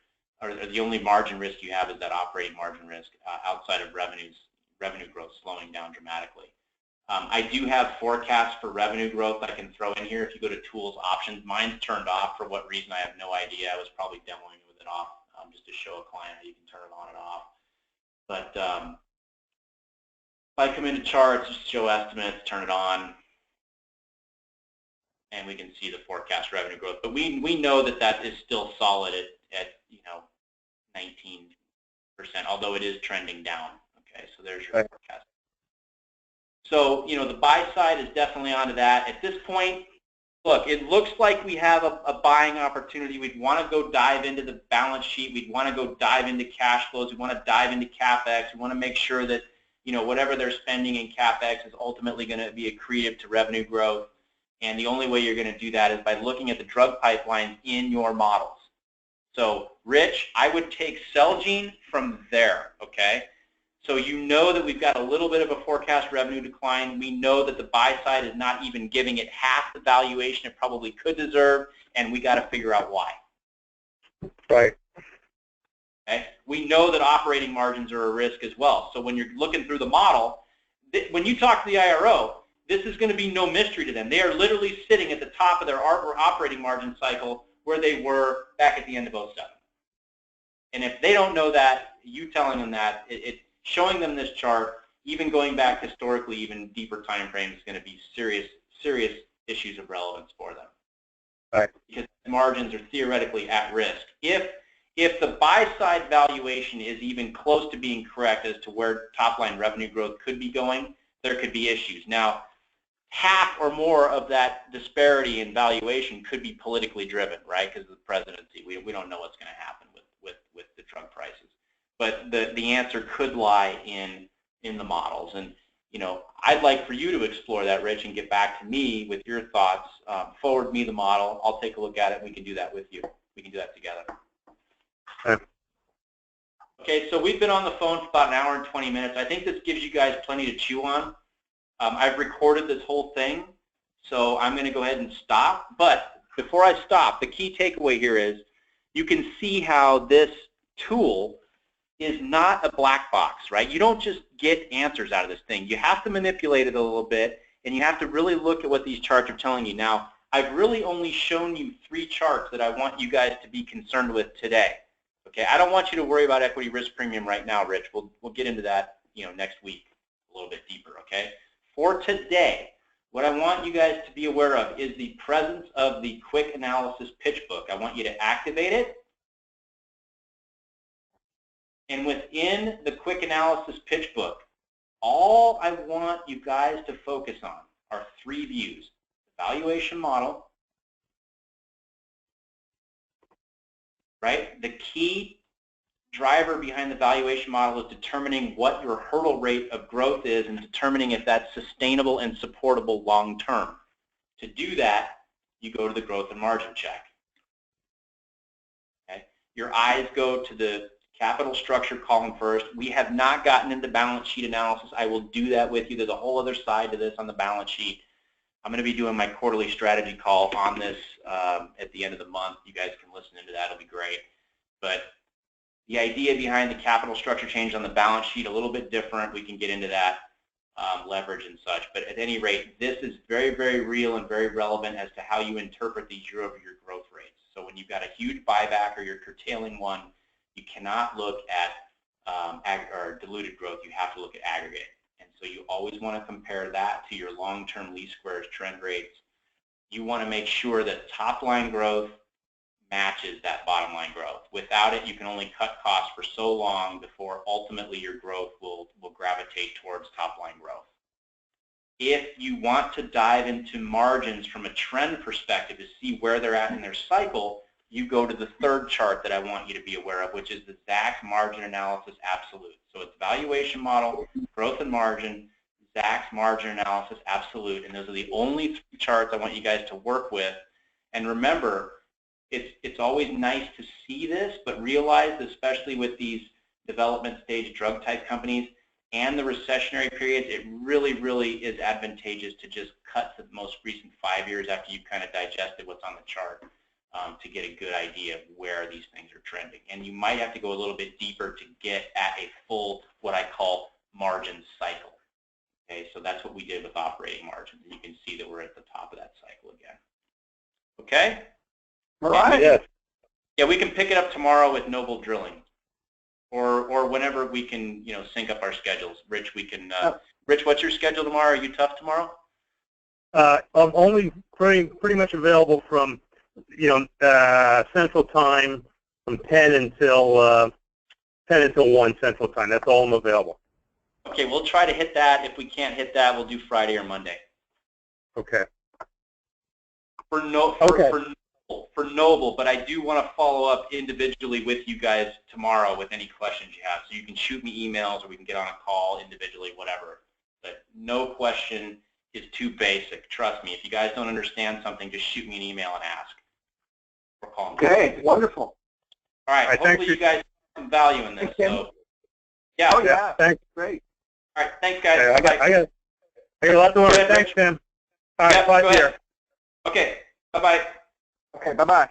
or the only margin risk you have is that operating margin risk outside of revenue growth slowing down dramatically. I do have forecasts for revenue growth I can throw in here. If you go to Tools Options, mine's turned off for what reason I have no idea. I was probably demoing with it off just to show a client how you can turn it on and off. But if I come into charts, just show estimates, turn it on, and we can see the forecast revenue growth. But we know that is still solid at you know 19%, although it is trending down. Okay, so there's your forecast. So, you know, the buy side is definitely onto that. At this point, look, it looks like we have a buying opportunity. We'd want to go dive into the balance sheet. We'd want to go dive into cash flows. We want to dive into CapEx. We want to make sure that, you know, whatever they're spending in CapEx is ultimately going to be accretive to revenue growth. And the only way you're going to do that is by looking at the drug pipelines in your models. So, Rich, I would take Celgene from there, okay? So you know that we've got a little bit of a forecast revenue decline. We know that the buy side is not even giving it half the valuation it probably could deserve, and we got to figure out why. Right. Okay. We know that operating margins are a risk as well. So when you're looking through the model, when you talk to the IRO, this is going to be no mystery to them. They are literally sitting at the top of their operating margin cycle where they were back at the end of 07. And if they don't know that, you telling them that, showing them this chart, even going back historically, even deeper time frames, is going to be serious issues of relevance for them. Right. Because margins are theoretically at risk. If the buy side valuation is even close to being correct as to where top line revenue growth could be going, there could be issues. Now, half or more of that disparity in valuation could be politically driven, right? Because of the presidency, we don't know what's going to happen with the drug prices. But the answer could lie in the models. And, you know, I'd like for you to explore that, Rich, and get back to me with your thoughts. Forward me the model. I'll take a look at it. We can do that with you. We can do that together. Okay, so we've been on the phone for about an hour and 20 minutes. I think this gives you guys plenty to chew on. I've recorded this whole thing, so I'm going to go ahead and stop. But before I stop, the key takeaway here is you can see how this tool is not a black box, right? You don't just get answers out of this thing. You have to manipulate it a little bit, and you have to really look at what these charts are telling you. Now, I've really only shown you 3 charts that I want you guys to be concerned with today. Okay, I don't want you to worry about equity risk premium right now, Rich. We'll get into that, you know, next week a little bit deeper, okay? For today, what I want you guys to be aware of is the presence of the quick analysis pitch book. I want you to activate it. And within the quick analysis pitch book, all I want you guys to focus on are 3 views: the valuation model, right? The key driver behind the valuation model is determining what your hurdle rate of growth is and determining if that's sustainable and supportable long term. To do that, you go to the growth and margin check. Okay? Your eyes go to the capital structure column first. We have not gotten into balance sheet analysis. I will do that with you. There's a whole other side to this on the balance sheet. I'm going to be doing my quarterly strategy call on this at the end of the month. You guys can listen into that. It'll be great. But the idea behind the capital structure change on the balance sheet, a little bit different. We can get into that, leverage and such. But at any rate, this is very, very real and very relevant as to how you interpret these year-over-year growth rates. So when you've got a huge buyback or you're curtailing one, you cannot look at or diluted growth. You have to look at aggregate. And so you always want to compare that to your long-term least squares trend rates. You want to make sure that top-line growth matches that bottom-line growth. Without it, you can only cut costs for so long before ultimately your growth will gravitate towards top-line growth. If you want to dive into margins from a trend perspective to see where they're at in their cycle, you go to the 3rd chart that I want you to be aware of, which is the Zacks margin analysis absolute. So it's valuation model, growth and margin, Zacks margin analysis absolute, and those are the only 3 charts I want you guys to work with. And remember, it's always nice to see this, but realize, especially with these development stage drug type companies and the recessionary periods, it really, really is advantageous to just cut to the most recent 5 years after you've kind of digested what's on the chart to get a good idea of where these things are trending. And you might have to go a little bit deeper to get at a full, what I call, margin cycle. Okay, so that's what we did with operating margins, and you can see that we're at the top of that cycle again. Okay? All right. Yes. Yeah, we can pick it up tomorrow with Noble Drilling, or whenever we can, sync up our schedules. Rich, we can. Rich, what's your schedule tomorrow? Are you tough tomorrow? I'm only pretty much available from, Central Time from 10 until 1 Central Time. That's all I'm available. Okay, we'll try to hit that. If we can't hit that, we'll do Friday or Monday. Okay. For Noble, but I do want to follow up individually with you guys tomorrow with any questions you have. So you can shoot me emails or we can get on a call individually, whatever. But no question is too basic. Trust me, if you guys don't understand something, just shoot me an email and ask. Or call me. Okay, wonderful. All right, hopefully you guys have some value in this. So, yeah. Oh, yeah. Thanks. Great. All right, thanks, guys. I got a lot to learn. Thanks, Tim. All right, Yep, bye go here. ahead. Okay, bye-bye. Okay, bye-bye.